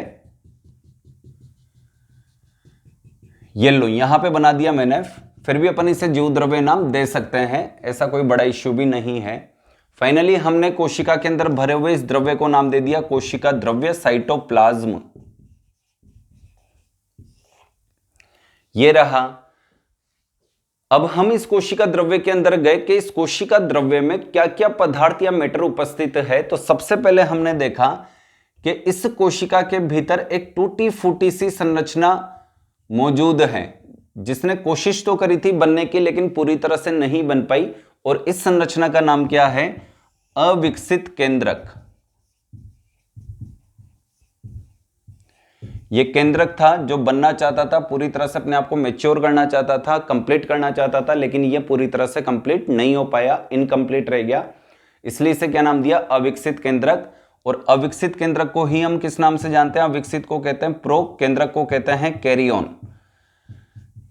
Speaker 1: ये लो यहां पे बना दिया मैंने, फिर भी अपन इसे जीव द्रव्य नाम दे सकते हैं, ऐसा कोई बड़ा इश्यू भी नहीं है। फाइनली हमने कोशिका के अंदर भरे हुए इस द्रव्य को नाम दे दिया कोशिका द्रव्य, साइटोप्लाज्म। ये रहा। अब हम इस कोशिका द्रव्य के अंदर गए कि इस कोशिका द्रव्य में क्या क्या पदार्थ या मैटर उपस्थित है। तो सबसे पहले हमने देखा कि इस कोशिका के भीतर एक टूटी फूटी सी संरचना मौजूद है, जिसने कोशिश तो करी थी बनने की लेकिन पूरी तरह से नहीं बन पाई। और इस संरचना का नाम क्या है? अविकसित केंद्रक। यह केंद्रक था जो बनना चाहता था, पूरी तरह से अपने आप को मैच्योर करना चाहता था, कंप्लीट करना चाहता था, लेकिन यह पूरी तरह से कंप्लीट नहीं हो पाया, इनकम्प्लीट रह गया। इसलिए इसे क्या नाम दिया? अविकसित केंद्रक। और अविकसित केंद्रक को ही हम किस नाम से जानते हैं? अविकसित को कहते हैं प्रो, केंद्रक को कहते हैं कैरियोन।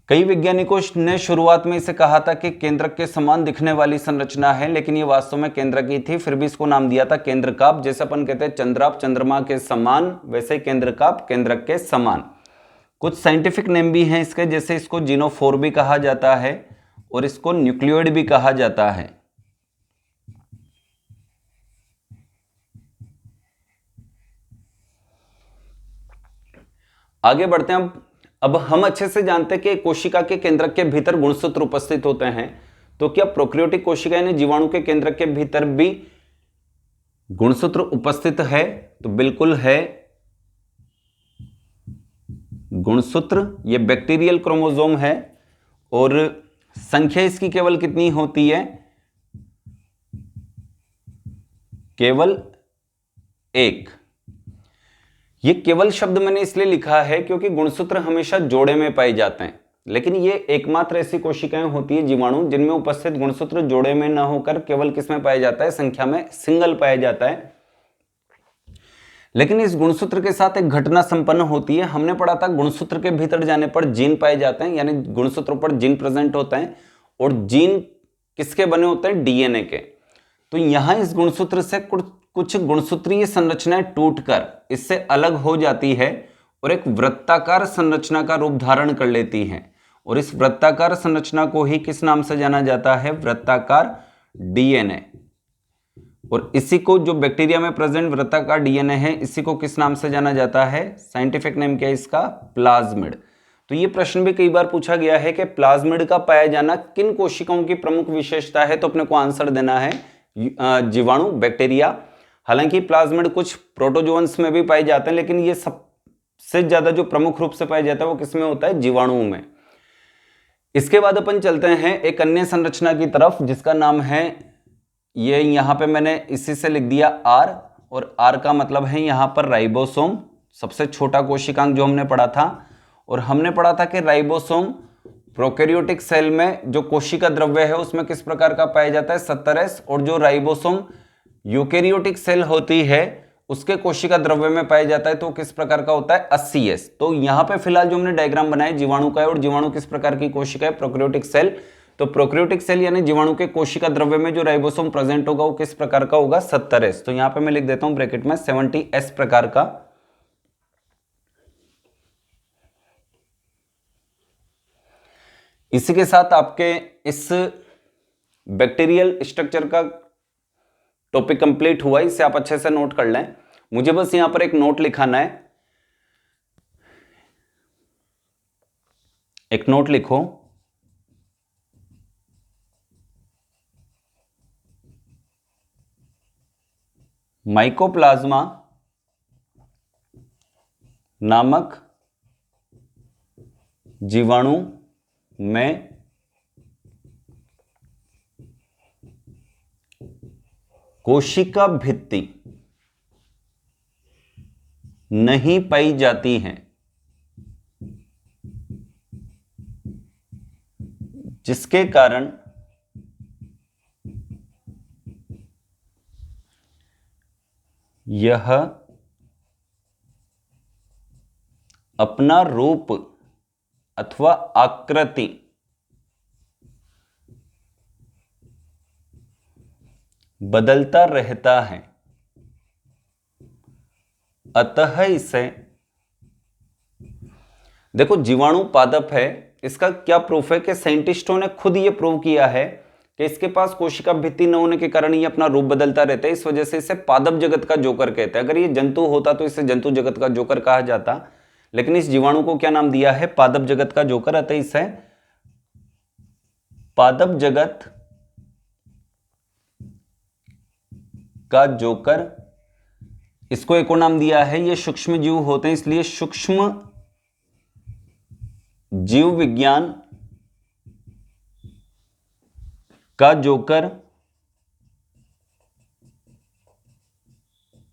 Speaker 1: कई वैज्ञानिकों ने शुरुआत में इसे कहा था कि केंद्रक के समान दिखने वाली संरचना है, लेकिन ये वास्तव में केंद्रक ही थी। फिर भी इसको नाम दिया था केंद्रकाप। जैसे अपन कहते हैं चंद्राप चंद्रमा के समान, वैसे केंद्रकाप केंद्रक के समान। कुछ साइंटिफिक नेम भी हैं इसके, जैसे इसको जिनोफोर भी कहा जाता है और इसको न्यूक्लियोइड भी कहा जाता है। आगे बढ़ते हैं। अब हम अच्छे से जानते हैं कि कोशिका के केंद्रक के भीतर गुणसूत्र उपस्थित होते हैं। तो क्या प्रोकैरियोटिक कोशिका यानी जीवाणु के केंद्रक के भीतर भी गुणसूत्र उपस्थित है? तो बिल्कुल है। गुणसूत्र ये बैक्टीरियल क्रोमोसोम है और संख्या इसकी केवल कितनी होती है? केवल 1। ये केवल शब्द मैंने इसलिए लिखा है क्योंकि गुणसूत्र हमेशा जोड़े में पाए जाते हैं, लेकिन ये एकमात्र ऐसी कोशिकाएं होती है जीवाणु जिनमें उपस्थित गुणसूत्र जोड़े में न होकर केवल किसमें पाया जाता है? संख्या में सिंगल पाया जाता है। लेकिन इस गुणसूत्र के साथ एक घटना संपन्न होती है। हमने पढ़ा था गुणसूत्र के भीतर जाने पर जीन पाए जाते हैं, यानी गुणसूत्रों पर जीन प्रेजेंट होते हैं और जीन किसके बने होते हैं? डीएनए के। तो यहां इस गुणसूत्र से कुछ गुणसूत्रीय संरचनाएं टूटकर इससे अलग हो जाती है और एक वृत्ताकार संरचना का रूप धारण कर लेती हैं, और इस वृत्ताकार संरचना को ही किस नाम से जाना जाता है? वृत्ताकार डीएनए। और इसी को, जो बैक्टीरिया में प्रेजेंट वृत्ताकार डीएनए है, इसी को किस नाम से जाना जाता है? साइंटिफिक नेम क्या है इसका? प्लाज्मिड। तो ये प्रश्न भी कई बार पूछा गया है कि प्लाज्मिड का पाया जाना किन कोशिकाओं की प्रमुख विशेषता है? तो अपने को आंसर देना है जीवाणु, बैक्टीरिया। हालांकि प्लाज्मिड कुछ प्रोटोजोअन्स में भी पाए जाते हैं, लेकिन ये सबसे ज्यादा जो प्रमुख रूप से पाया जाता है वो किसमें होता है? जीवाणुओं में। इसके बाद अपन चलते हैं एक अन्य संरचना की तरफ, जिसका नाम है, ये यहां पे मैंने इसी से लिख दिया आर, और आर का मतलब है यहां पर राइबोसोम, सबसे छोटा कोशिकांग जो हमने पढ़ा था। और हमने पढ़ा था कि राइबोसोम प्रोकैरियोटिक सेल में जो कोशिका द्रव्य है उसमें किस प्रकार का पाया जाता है? 70s। और जो राइबोसोम यूकैरियोटिक सेल होती है उसके कोशिका द्रव्य में पाया जाता है तो किस प्रकार का होता है? 80s। तो यहां पे फिलहाल जो हमने डायग्राम बनाया जीवाणु का है, और जीवाणु किस प्रकार की कोशिका है? Prokaryotic cell. तो प्रोकैरियोटिक सेल यानी जीवाणु के कोशिका द्रव्य में जो राइबोसोम प्रेजेंट होगा वो किस प्रकार का होगा? 70s। तो यहां पे मैं लिख देता हूं ब्रैकेट में 70s प्रकार का। इसी के साथ आपके इस बैक्टीरियल स्ट्रक्चर का टॉपिक कंप्लीट हुआ। इसे आप अच्छे से नोट कर लें। मुझे बस यहां पर एक नोट लिखाना है। एक नोट लिखो, माइकोप्लाज्मा नामक जीवाणु में कोशिका भित्ति नहीं पाई जाती है, जिसके कारण यह अपना रूप अथवा आकृति बदलता रहता है। अतः इसे, देखो जीवाणु पादप है, इसका क्या प्रूफ है कि साइंटिस्टों ने खुद ये प्रूव किया है कि इसके पास कोशिका भित्ति न होने के कारण ये अपना रूप बदलता रहता है। इस वजह से इसे पादप जगत का जोकर कहते हैं। अगर ये जंतु होता तो इसे जंतु जगत का जोकर कहा जाता, लेकिन इस जीवाणु को क्या नाम दिया है? पादप जगत का जोकर। अतः इसे पादप जगत का जोकर, इसको एक और नाम दिया है, ये सूक्ष्म जीव होते हैं, इसलिए सूक्ष्म जीव विज्ञान का जोकर।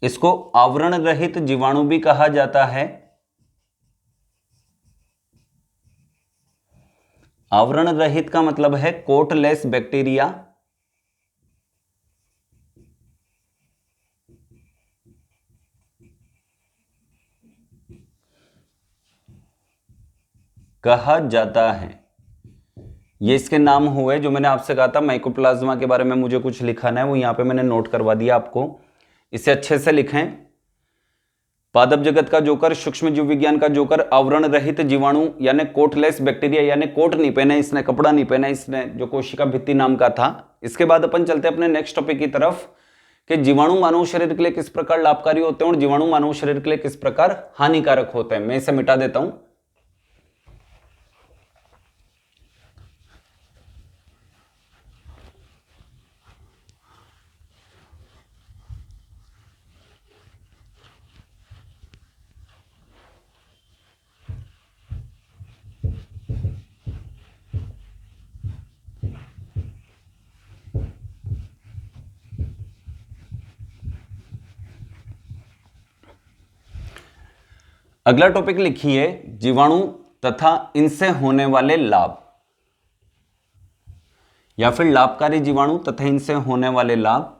Speaker 1: इसको आवरण रहित जीवाणु भी कहा जाता है। आवरण रहित का मतलब है कोटलेस बैक्टीरिया। कहा जाता है। ये इसके नाम हुए। जो मैंने आपसे कहा था माइकोप्लाज्मा के बारे में मुझे कुछ लिखाना है, वो यहाँ पे मैंने नोट करवा दिया आपको। इसे अच्छे से लिखें। पादप जगत का जोकर, सूक्ष्म जीव विज्ञान का जोकर, आवरण रहित जीवाणु यानी कोटलेस बैक्टीरिया, यानी कोट नहीं पहना इसने, कपड़ा नहीं पहना इसने, जो कोशिका भित्ति नाम का था। इसके बाद अपन चलते हैं अपने नेक्स्ट टॉपिक की तरफ कि जीवाणु मानव शरीर के लिए किस प्रकार लाभकारी होते हैं और जीवाणु मानव शरीर के लिए किस प्रकार हानिकारक होते हैं। मैं इसे मिटा देता हूं। अगला टॉपिक लिखिए जीवाणु तथा इनसे होने वाले लाभ, या फिर लाभकारी जीवाणु तथा इनसे होने वाले लाभ।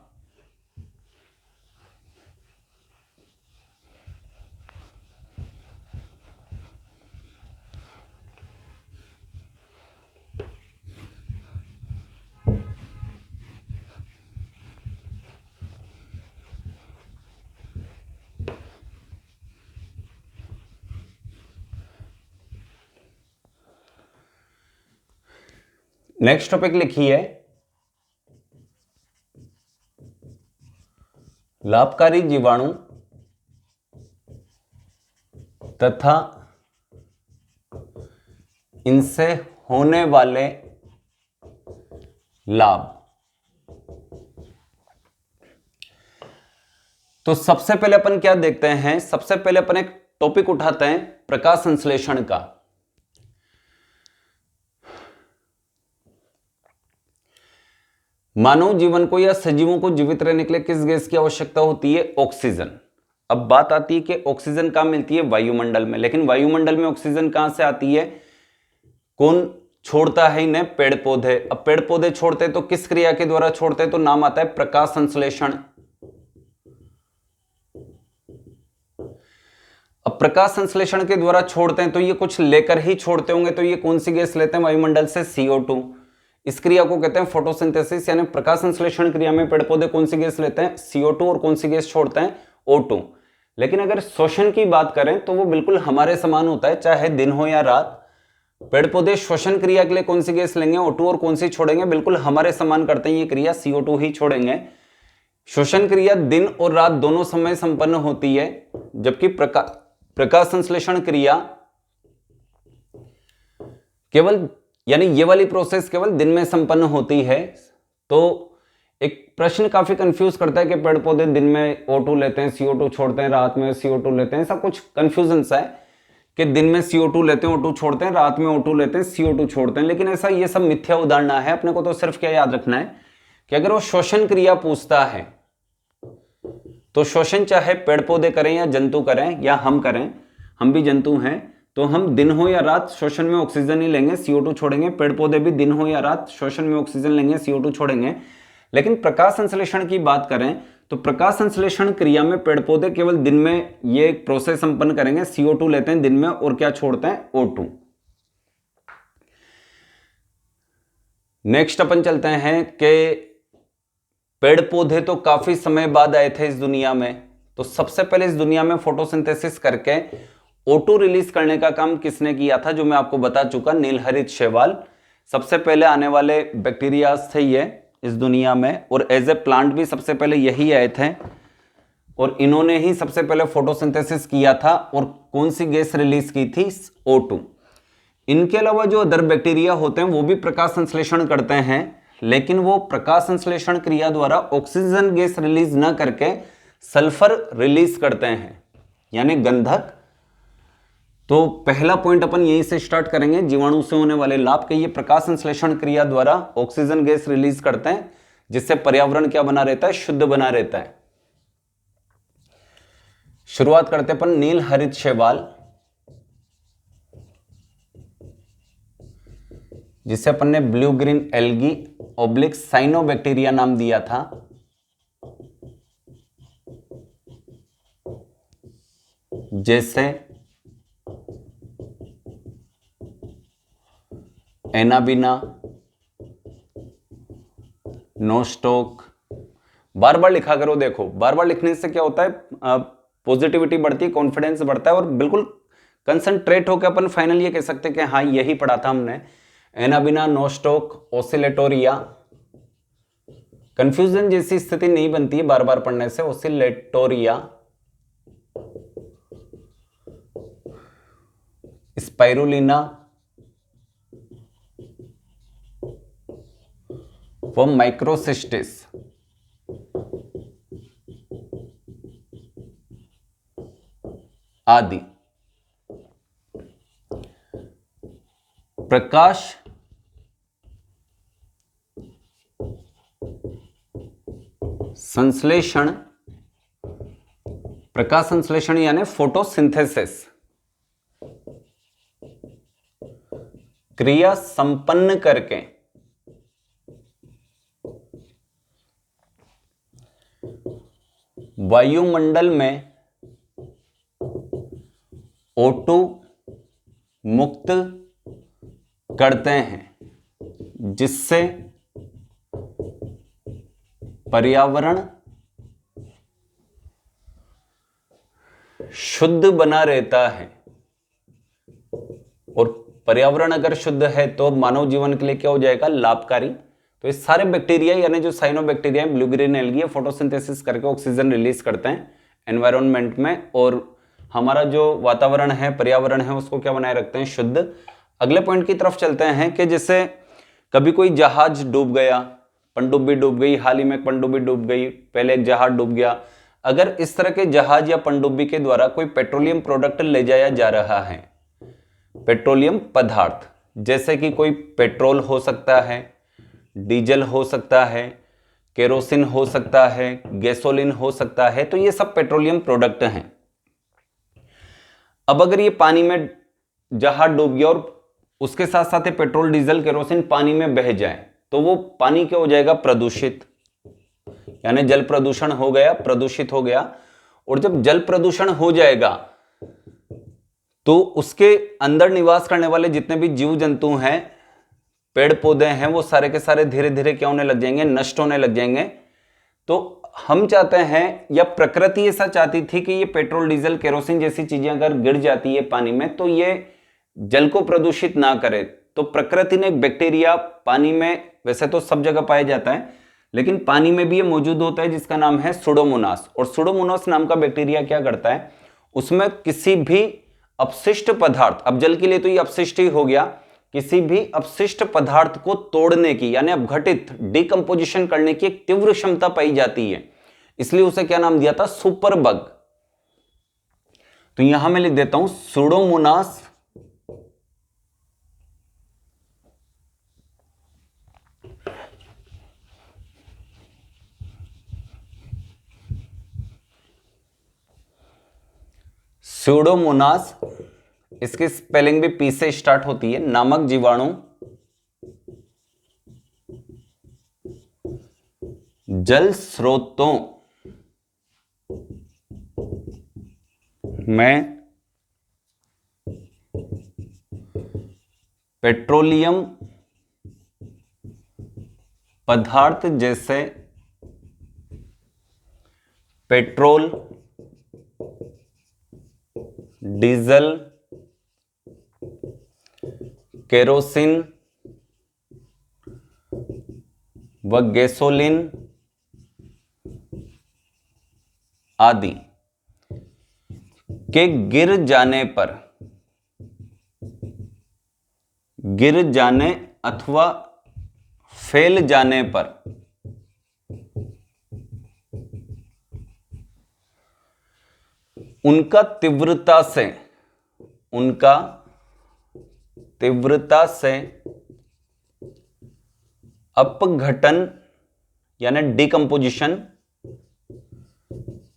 Speaker 1: नेक्स्ट टॉपिक लिखिए लाभकारी जीवाणु तथा इनसे होने वाले लाभ। तो सबसे पहले अपन क्या देखते हैं, सबसे पहले अपन एक टॉपिक उठाते हैं प्रकाश संश्लेषण का। मानव जीवन को या सजीवों को जीवित रहने के लिए किस गैस की आवश्यकता होती है? ऑक्सीजन। अब बात आती है कि ऑक्सीजन कहां मिलती है? वायुमंडल में। लेकिन वायुमंडल में ऑक्सीजन कहां से आती है? कौन छोड़ता है इन्हें? पेड़ पौधे। अब पेड़ पौधे छोड़ते हैं तो किस क्रिया के द्वारा छोड़ते हैं? तो नाम आता है प्रकाश संश्लेषण। अब प्रकाश संश्लेषण के द्वारा छोड़ते हैं तो ये कुछ लेकर ही छोड़ते होंगे, तो ये कौन सी गैस लेते हैं वायुमंडल से? CO2। इस क्रिया को कहते हैं फोटोसिंथेसिस, यानी प्रकाश संश्लेषण क्रिया में पेड़ पौधे कौन सी गैस लेते हैं? CO2। और कौन सी गैस छोड़ते हैं? O2। लेकिन अगर श्वसन की बात करें तो वो बिल्कुल हमारे समान होता है, चाहे दिन हो या रात। पेड़ पौधे श्वसन क्रिया के लिए कौन सी गैस लेंगे? O2। और कौन सी छोड़ेंगे? बिल्कुल हमारे समान करते हैं ये क्रिया, CO2 ही छोड़ेंगे। श्वसन क्रिया दिन और रात दोनों समय संपन्न होती है, जबकि प्रकाश संश्लेषण क्रिया केवल, यानी ये वाली प्रोसेस केवल दिन में संपन्न होती है। तो एक प्रश्न काफी कंफ्यूज करता है कि पेड़ पौधे दिन में O2 लेते हैं, CO2 छोड़ते हैं, रात में CO2 लेते हैं। ऐसा कुछ कंफ्यूजन सा है कि दिन में CO2 लेते हैं, O2 छोड़ते हैं, रात में O2 लेते हैं, CO2 छोड़ते हैं। लेकिन ऐसा ये सब मिथ्या उदाहरणा है। अपने को तो सिर्फ क्या याद रखना है कि अगर वो श्वसन क्रिया पूछता है तो श्वसन चाहे पेड़ पौधे करें या जंतु करें या हम करें, हम भी जंतु हैं, तो हम दिन हो या रात श्वसन में ऑक्सीजन ही लेंगे, CO2 छोड़ेंगे। पेड़ पौधे भी दिन हो या रात श्वसन में ऑक्सीजन लेंगे, CO2 छोड़ेंगे। लेकिन प्रकाश संश्लेषण की बात करें तो प्रकाश संश्लेषण क्रिया में पेड़ पौधे केवल दिन में ये एक प्रोसेस संपन्न करेंगे, CO2 लेते हैं दिन में और क्या छोड़ते हैं? O2। नेक्स्ट अपन चलते हैं कि पेड़ पौधे तो काफी समय बाद आए थे इस दुनिया में। तो सबसे पहले इस दुनिया में फोटोसिंथेसिस करके O2 रिलीज करने का काम किसने किया था? जो मैं आपको बता चुका, नीलहरित शैवाल। सबसे पहले आने वाले बैक्टीरियाज थे ये इस दुनिया में, और एज ए प्लांट भी सबसे पहले यही आए थे, और इन्होंने ही सबसे पहले फोटोसिंथेसिस किया था। और कौन सी गैस रिलीज की थी? O2। इनके अलावा जो अदर बैक्टीरिया होते हैं वो भी प्रकाश संश्लेषण करते हैं, लेकिन वो प्रकाश संश्लेषण क्रिया द्वारा ऑक्सीजन गैस रिलीज न करके सल्फर रिलीज करते हैं, यानी गंधक। तो पहला पॉइंट अपन यहीं से स्टार्ट करेंगे, जीवाणु से होने वाले लाभ के। ये प्रकाश संश्लेषण क्रिया द्वारा ऑक्सीजन गैस रिलीज करते हैं, जिससे पर्यावरण क्या बना रहता है? शुद्ध बना रहता है। शुरुआत करते अपन नील हरित शैवाल, जिसे अपन ने blue green algae oblique cyanobacteria नाम दिया था। जैसे एनाबिना, नोस्टोक। बार बार लिखा करो, देखो बार बार लिखने से क्या होता है, पॉजिटिविटी बढ़ती है, कॉन्फिडेंस बढ़ता है और बिल्कुल कंसंट्रेट होकर अपन फाइनल ये कह सकते हैं कि हाँ यही पढ़ा था हमने। Anabaena, Nostoc, Oscillatoria. कंफ्यूजन जैसी स्थिति नहीं बनती है बार बार पढ़ने से। ओसिलेटोरिया, स्पाइरुलिना व माइक्रोसिस्टिस। आदि। प्रकाश संश्लेषण, प्रकाश संश्लेषण यानी फोटोसिंथेसिस क्रिया संपन्न करके वायुमंडल में O2 मुक्त करते हैं, जिससे पर्यावरण शुद्ध बना रहता है। और पर्यावरण अगर शुद्ध है तो मानव जीवन के लिए क्या हो जाएगा, लाभकारी। तो ये सारे बैक्टीरिया यानी जो cyanobacteria blue green algae photosynthesis करके ऑक्सीजन रिलीज करते हैं एनवायरनमेंट में, और हमारा जो वातावरण है, पर्यावरण है, उसको क्या बनाए रखते हैं, शुद्ध। अगले पॉइंट की तरफ चलते हैं कि जैसे कभी कोई जहाज डूब गया, पनडुब्बी डूब गई, हाल ही में एक पनडुब्बी डूब गई, पहले एक जहाज डूब गया। अगर इस तरह के जहाज या पनडुब्बी के द्वारा कोई पेट्रोलियम प्रोडक्ट ले जाया जा रहा है, पेट्रोलियम पदार्थ, जैसे कि कोई पेट्रोल हो सकता है, डीजल हो सकता है, केरोसिन हो सकता है, गैसोलीन हो सकता है, तो ये सब पेट्रोलियम प्रोडक्ट हैं। अब अगर ये पानी में जहाज डूब गया और उसके साथ साथ पेट्रोल, डीजल, केरोसिन पानी में बह जाए, तो वो पानी क्या हो जाएगा, प्रदूषित, यानी जल प्रदूषण हो गया, प्रदूषित हो गया। और जब जल प्रदूषण हो जाएगा तो उसके अंदर निवास करने वाले जितने भी जीव जंतु हैं, पेड़ पौधे हैं, वो सारे के सारे धीरे धीरे क्या होने लग जाएंगे, नष्ट होने लग जाएंगे। तो हम चाहते हैं, या प्रकृति ऐसा चाहती थी कि ये पेट्रोल, डीजल, केरोसिन जैसी चीजें अगर गिर जाती है पानी में तो ये जल को प्रदूषित ना करे। तो प्रकृति ने एक बैक्टीरिया पानी में, वैसे तो सब जगह पाया जाता है लेकिन पानी में भी ये मौजूद होता है, जिसका नाम है सुडोमोनास। और सुडोमोनास नाम का बैक्टीरिया क्या करता है, उसमें किसी भी अपशिष्ट पदार्थ, अब जल के लिए तो ये अपशिष्ट ही हो गया, किसी भी अपशिष्ट पदार्थ को तोड़ने की यानी अपघटित, डिकम्पोजिशन करने की एक तीव्र क्षमता पाई जाती है। इसलिए उसे क्या नाम दिया था, सुपर बग। तो यहां मैं लिख देता हूं सुडोमोनास स्यूडोमोनास, इसकी स्पेलिंग भी पी से स्टार्ट होती है, नामक जीवाणु जल स्रोतों में पेट्रोलियम पदार्थ जैसे पेट्रोल, डीजल, केरोसिन व गैसोलीन आदि के गिर जाने अथवा फैल जाने पर उनका तीव्रता से अपघटन यानी डिकम्पोजिशन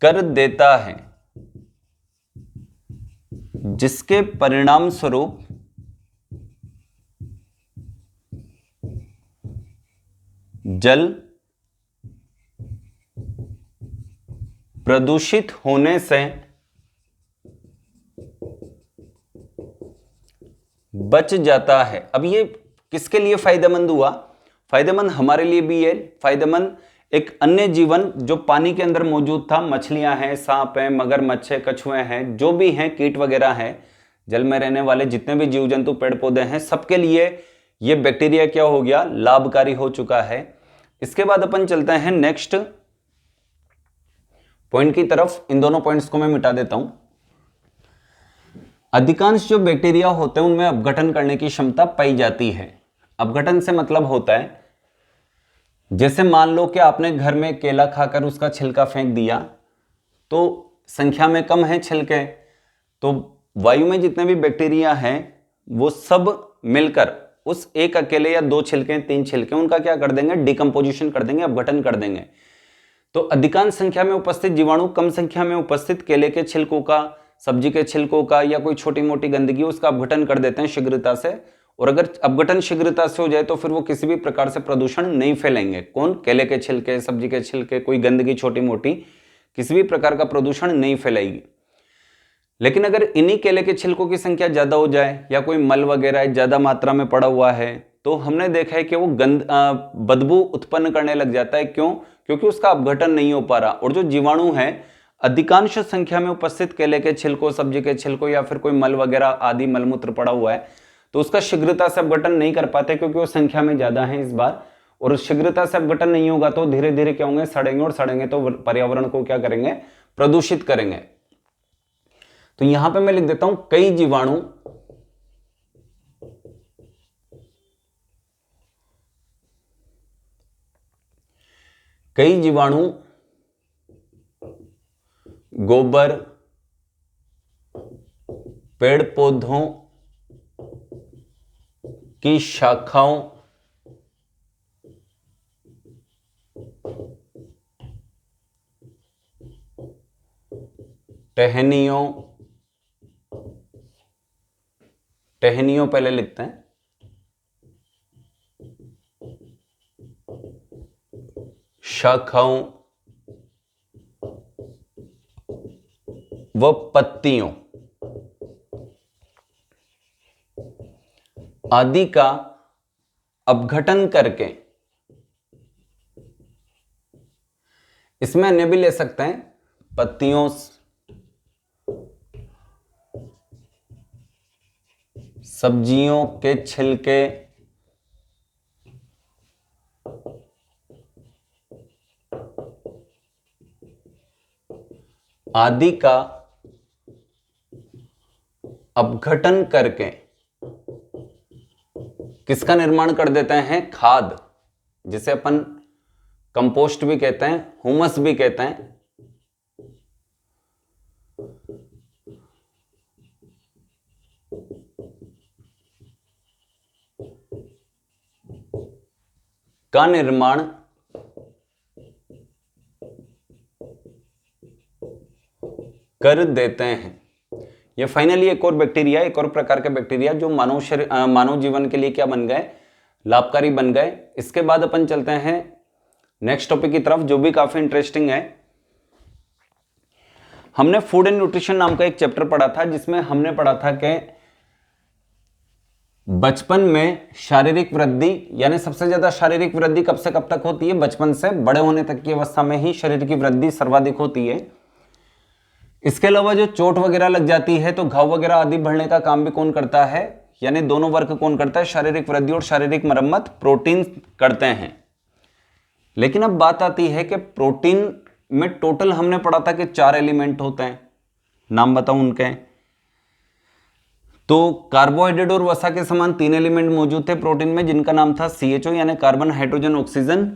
Speaker 1: कर देता है, जिसके परिणाम स्वरूप जल प्रदूषित होने से बच जाता है। अब ये किसके लिए फायदेमंद हुआ, फायदेमंद हमारे लिए भी है, फायदेमंद एक अन्य जीवन जो पानी के अंदर मौजूद था, मछलियां हैं, सांप हैं, मगरमच्छ है, कछुए हैं, जो भी हैं, कीट वगैरह हैं, जल में रहने वाले जितने भी जीव जंतु पेड़ पौधे हैं, सबके लिए ये बैक्टीरिया क्या हो गया, लाभकारी हो चुका है। इसके बाद अपन चलते हैं नेक्स्ट पॉइंट की तरफ। इन दोनों पॉइंट्स को मैं मिटा देता हूं। अधिकांश जो बैक्टीरिया होते हैं उनमें अपघटन करने की क्षमता पाई जाती है। अपघटन से मतलब होता है, जैसे मान लो कि आपने घर में केला खाकर उसका छिलका फेंक दिया, तो संख्या में कम है छिलके, तो वायु में जितने भी बैक्टीरिया हैं वो सब मिलकर उस एक अकेले या 2 छिलके 3 छिलके उनका क्या कर देंगे, डिकम्पोजिशन कर देंगे, अपघटन कर देंगे। तो अधिकांश संख्या में उपस्थित जीवाणु कम संख्या में उपस्थित केले के छिलकों का, सब्जी के छिलकों का या कोई छोटी मोटी गंदगी उसका अपघटन कर देते हैं शीघ्रता से। और अगर अपघटन शीघ्रता से हो जाए तो फिर वो किसी भी प्रकार से प्रदूषण नहीं फैलेंगे। कौन? केले के छिलके, सब्जी के छिलके, कोई गंदगी छोटी मोटी किसी भी प्रकार का प्रदूषण नहीं फैलाएगी। लेकिन अगर इन्हीं केले के छिलकों की संख्या ज्यादा हो जाए या कोई मल वगैरह ज्यादा मात्रा में पड़ा हुआ है, तो हमने देखा है कि वो बदबू उत्पन्न करने लग जाता है। क्यों? क्योंकि उसका अपघटन नहीं हो पा रहा। और जो जीवाणु है अधिकांश संख्या में उपस्थित केले के छिलकों, सब्जी के छिलकों या फिर कोई मल वगैरह आदि मलमूत्र पड़ा हुआ है, तो उसका शीघ्रता से अपघटन नहीं कर पाते क्योंकि वो संख्या में ज्यादा है इस बार। और शीघ्रता से अपघटन नहीं होगा तो धीरे धीरे क्या होंगे, सड़ेंगे, और सड़ेंगे तो पर्यावरण को क्या करेंगे, प्रदूषित करेंगे। तो यहां पे मैं लिख देता हूं कई जीवाणु गोबर, पेड़ पौधों की शाखाओं, टहनियों पहले लिखते हैं, शाखाओं व पत्तियों आदि का अपघटन करके, इसमें अन्य भी ले सकते हैं, पत्तियों, सब्जियों के छिलके आदि का अपघटन करके किसका निर्माण कर देते हैं, खाद, जिसे अपन कंपोस्ट भी कहते हैं, ह्यूमस भी कहते हैं। का निर्माण कर देते हैं। ये फाइनली एक और बैक्टीरिया, एक और प्रकार के बैक्टीरिया जो मानव जीवन के लिए क्या बन गए, लाभकारी बन गए। इसके बाद अपन चलते हैं नेक्स्ट टॉपिक की तरफ, जो भी काफी इंटरेस्टिंग है। हमने फूड एंड न्यूट्रिशन नाम का एक चैप्टर पढ़ा था, जिसमें हमने पढ़ा था कि बचपन में शारीरिक वृद्धि, यानी सबसे ज्यादा शारीरिक वृद्धि कब से कब तक होती है, बचपन से बड़े होने तक की अवस्था में ही शरीर की वृद्धि सर्वाधिक होती है। इसके अलावा जो चोट वगैरह लग जाती है तो घाव वगैरह आदि बढ़ने का काम भी कौन करता है, यानी दोनों वर्क कौन करता है, शारीरिक वृद्धि और शारीरिक मरम्मत प्रोटीन करते हैं। लेकिन अब बात आती है कि प्रोटीन में टोटल हमने पढ़ा था कि 4 एलिमेंट होते हैं, नाम बताऊं उनके। तो कार्बोहाइड्रेट और वसा के समान 3 एलिमेंट मौजूद थे प्रोटीन में, जिनका नाम था CHO यानी कार्बन, हाइड्रोजन, ऑक्सीजन।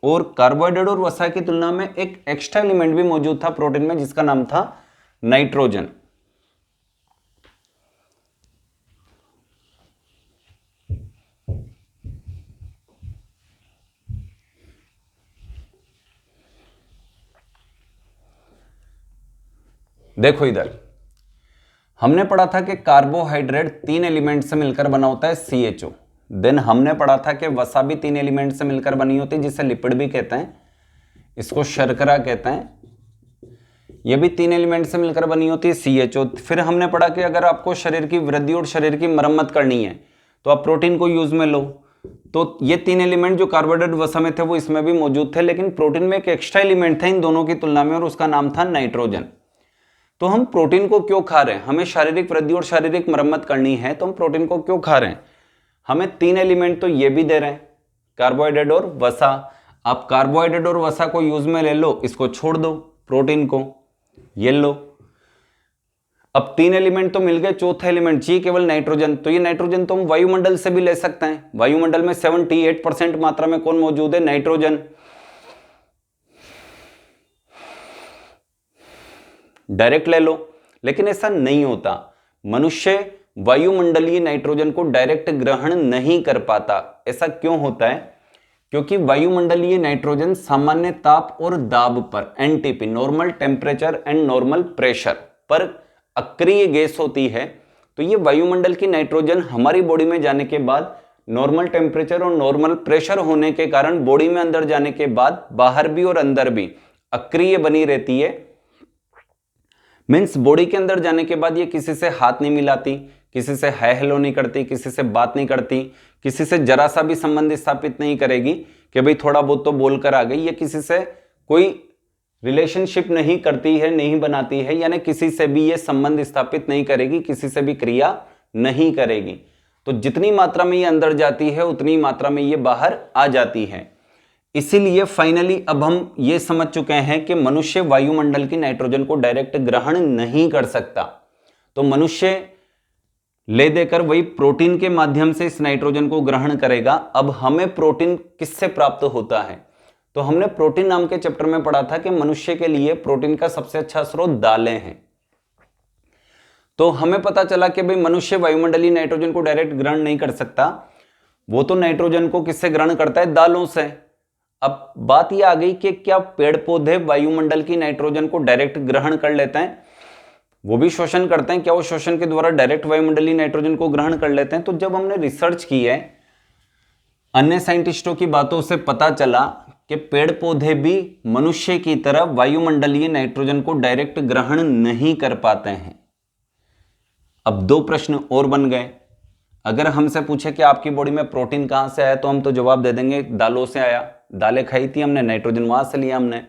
Speaker 1: और कार्बोहाइड्रेट और वसा की तुलना में एक एक्स्ट्रा एलिमेंट भी मौजूद था प्रोटीन में, जिसका नाम था नाइट्रोजन। देखो इधर हमने पढ़ा था कि कार्बोहाइड्रेट 3 एलिमेंट से मिलकर बना होता है CHO। देन हमने पढ़ा था कि वसा भी 3 एलिमेंट से मिलकर बनी होती है, जिसे लिपिड भी कहते हैं, इसको शर्करा कहते हैं। ये भी 3 एलिमेंट से मिलकर बनी होती है CHO। फिर हमने पढ़ा कि अगर आपको शरीर की वृद्धि और शरीर की मरम्मत करनी है तो आप प्रोटीन को यूज में लो। तो ये 3 एलिमेंट जो कार्बोहाइड्रेट वसा में थे वो इसमें भी मौजूद थे, लेकिन प्रोटीन में एक एक्स्ट्रा एलिमेंट था इन दोनों की तुलना में और उसका नाम था नाइट्रोजन। तो हम प्रोटीन को क्यों खा रहे हैं? हमें शारीरिक वृद्धि और शारीरिक मरम्मत करनी है, तो हम प्रोटीन को क्यों खा रहे हैं? हमें 3 एलिमेंट तो ये भी दे रहे हैं, कार्बोहाइड्रेट और वसा। आप कार्बोहाइड्रेट और वसा को यूज में ले लो, इसको छोड़ दो, प्रोटीन को ये लो। अब 3 एलिमेंट तो मिल गए, चौथा एलिमेंट चाहिए केवल नाइट्रोजन। तो ये नाइट्रोजन तो हम वायुमंडल से भी ले सकते हैं। वायुमंडल में 78% मात्रा में कौन मौजूद है? नाइट्रोजन। डायरेक्ट ले लो, लेकिन ऐसा नहीं होता। मनुष्य वायुमंडलीय नाइट्रोजन को डायरेक्ट ग्रहण नहीं कर पाता। ऐसा क्यों होता है? क्योंकि वायुमंडलीय नाइट्रोजन सामान्य ताप और दाब पर, NTP, normal temperature and normal pressure पर अक्रिय गैस होती है। तो ये वायुमंडल की नाइट्रोजन हमारी बॉडी में जाने के बाद नॉर्मल टेम्परेचर और नॉर्मल प्रेशर होने के कारण बॉडी में अंदर जाने के बाद बाहर भी और अंदर भी अक्रिय बनी रहती है। मीन्स बॉडी के अंदर जाने के बाद ये किसी से हाथ नहीं मिलाती, किसी से हाय हेलो नहीं करती, किसी से बात नहीं करती, किसी से जरा सा भी संबंध स्थापित नहीं करेगी कि भाई थोड़ा बहुत तो बोलकर आ गई। ये किसी से कोई रिलेशनशिप नहीं करती है, नहीं बनाती है, यानी किसी से भी ये संबंध स्थापित नहीं करेगी, किसी से भी क्रिया नहीं करेगी। तो जितनी मात्रा में ये अंदर जाती है उतनी मात्रा में ये बाहर आ जाती है। इसीलिए फाइनली अब हम ये समझ चुके हैं कि मनुष्य वायुमंडल की नाइट्रोजन को डायरेक्ट ग्रहण नहीं कर सकता। तो मनुष्य ले देकर वही प्रोटीन के माध्यम से इस नाइट्रोजन को ग्रहण करेगा। अब हमें प्रोटीन किससे प्राप्त होता है? तो हमने प्रोटीन नाम के चैप्टर में पढ़ा था कि मनुष्य के लिए प्रोटीन का सबसे अच्छा स्रोत दालें हैं। तो हमें पता चला कि भाई मनुष्य वायुमंडलीय नाइट्रोजन को डायरेक्ट ग्रहण नहीं कर सकता, वो तो नाइट्रोजन को किससे ग्रहण करता है? दालों से। अब बात यह आ गई कि क्या पेड़ पौधे वायुमंडल की नाइट्रोजन को डायरेक्ट ग्रहण कर लेते हैं? वो भी शोषण करते हैं। क्या वो शोषण के द्वारा डायरेक्ट वायुमंडलीय नाइट्रोजन को ग्रहण कर लेते हैं? तो जब हमने रिसर्च की है, अन्य साइंटिस्टों की बातों से पता चला कि पेड़ पौधे भी मनुष्य की तरह वायुमंडलीय नाइट्रोजन को डायरेक्ट ग्रहण नहीं कर पाते हैं। अब 2 प्रश्न और बन गए। अगर हमसे पूछे कि आपकी बॉडी में प्रोटीन कहां से आया, तो हम तो जवाब दे देंगे दालों से आया, दालें खाई थी हमने, नाइट्रोजन वहां से लिया हमने।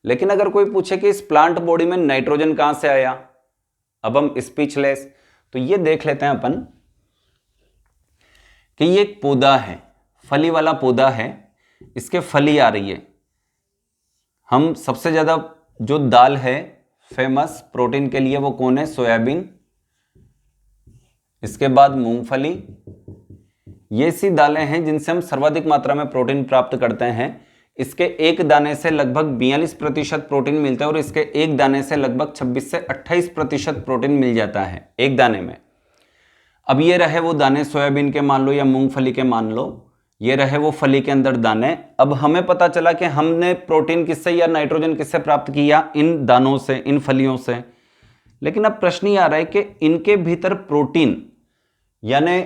Speaker 1: लेकिन अगर कोई पूछे कि इस प्लांट बॉडी में नाइट्रोजन कहां से आया, अब हम स्पीचलेस। तो ये देख लेते हैं अपन कि ये एक पौधा है, फली वाला पौधा है, इसके फली आ रही है। हम सबसे ज्यादा जो दाल है फेमस प्रोटीन के लिए वो कौन है? सोयाबीन। इसके बाद मूंगफली। ये सी दालें हैं जिनसे हम सर्वाधिक मात्रा में प्रोटीन प्राप्त करते हैं। इसके एक दाने से लगभग 42% प्रोटीन मिलता है और इसके एक दाने से लगभग 26 से 28% प्रोटीन मिल जाता है एक दाने में। अब ये रहे वो दाने सोयाबीन के मान लो या मूंगफली के मान लो, ये रहे वो फली के अंदर दाने। अब हमें पता चला कि हमने प्रोटीन किससे या नाइट्रोजन किससे प्राप्त किया? इन दानों से, इन फलियों से। लेकिन अब प्रश्न ये आ रहा है कि इनके भीतर प्रोटीन, यानी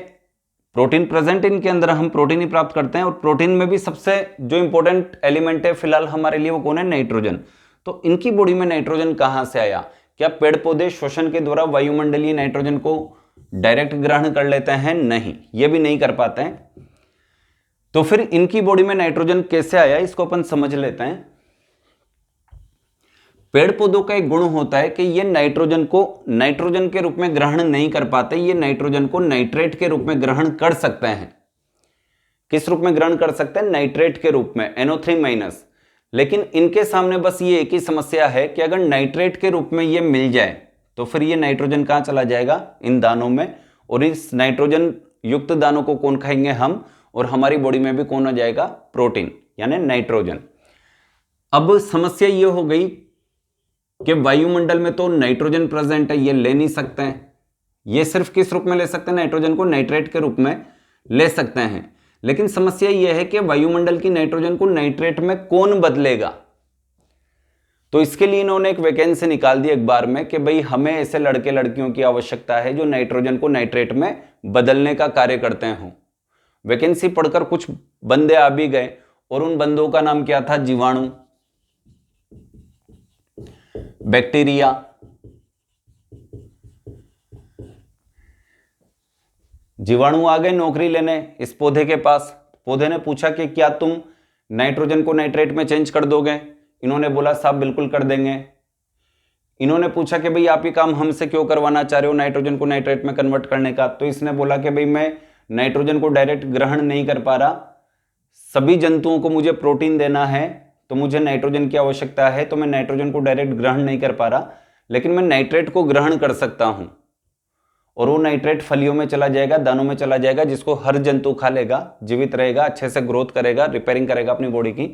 Speaker 1: प्रोटीन प्रेजेंट इनके अंदर, हम प्रोटीन ही प्राप्त करते हैं और प्रोटीन में भी सबसे जो इंपॉर्टेंट एलिमेंट है फिलहाल हमारे लिए वो कौन है? नाइट्रोजन। तो इनकी बॉडी में नाइट्रोजन कहां से आया? क्या पेड़ पौधे शोषण के द्वारा वायुमंडलीय नाइट्रोजन को डायरेक्ट ग्रहण कर लेते हैं? नहीं, ये भी नहीं कर पाते हैं। तो फिर इनकी बॉडी में नाइट्रोजन कैसे आया, इसको अपन समझ लेते हैं। पेड़ पौधों का एक गुण होता है कि ये नाइट्रोजन को नाइट्रोजन के रूप में ग्रहण नहीं कर पाते, ये नाइट्रोजन को नाइट्रेट के रूप में ग्रहण कर सकते हैं। किस रूप में ग्रहण कर सकते हैं? नाइट्रेट के रूप में, NO3-। लेकिन इनके सामने बस ये एक ही समस्या है कि अगर नाइट्रेट के रूप में ये मिल जाए तो फिर ये नाइट्रोजन कहां चला जाएगा? इन दानों में। और इस नाइट्रोजन युक्त दानों को कौन खाएंगे? हम। और हमारी बॉडी में भी कौन आ जाएगा? प्रोटीन, यानी नाइट्रोजन। अब समस्या ये हो गई कि वायुमंडल में तो नाइट्रोजन प्रेजेंट है, ये ले नहीं सकते हैं। ये सिर्फ किस रूप में ले सकते हैं? नाइट्रोजन को नाइट्रेट के रूप में ले सकते हैं। लेकिन समस्या यह है कि वायुमंडल की नाइट्रोजन को नाइट्रेट में कौन बदलेगा? तो इसके लिए इन्होंने एक वैकेंसी निकाल दी एक बार में कि भाई हमें ऐसे लड़के लड़कियों की आवश्यकता है जो नाइट्रोजन को नाइट्रेट में बदलने का कार्य करते हों। वैकेंसी पढ़कर कुछ बंदे आ भी गए और उन बंदों का नाम क्या था? जीवाणु, बैक्टीरिया। जीवाणु आ गए नौकरी लेने इस पौधे के पास पौधे ने पूछा कि क्या तुम नाइट्रोजन को नाइट्रेट में चेंज कर दोगे? इन्होंने बोला साहब बिल्कुल कर देंगे। इन्होंने पूछा कि भाई आप ये काम हमसे क्यों करवाना चाह रहे हो नाइट्रोजन को नाइट्रेट में कन्वर्ट करने का? तो इसने बोला कि भाई मैं नाइट्रोजन को डायरेक्ट ग्रहण नहीं कर पा रहा, सभी जंतुओं को मुझे प्रोटीन देना है तो मुझे नाइट्रोजन की आवश्यकता है, तो मैं नाइट्रोजन को डायरेक्ट ग्रहण नहीं कर पा रहा, लेकिन मैं नाइट्रेट को ग्रहण कर सकता हूं और वो नाइट्रेट फलियों में चला जाएगा, दानों में चला जाएगा, जिसको हर जंतु खा लेगा, जीवित रहेगा, अच्छे से ग्रोथ करेगा, रिपेयरिंग करेगा अपनी बॉडी की।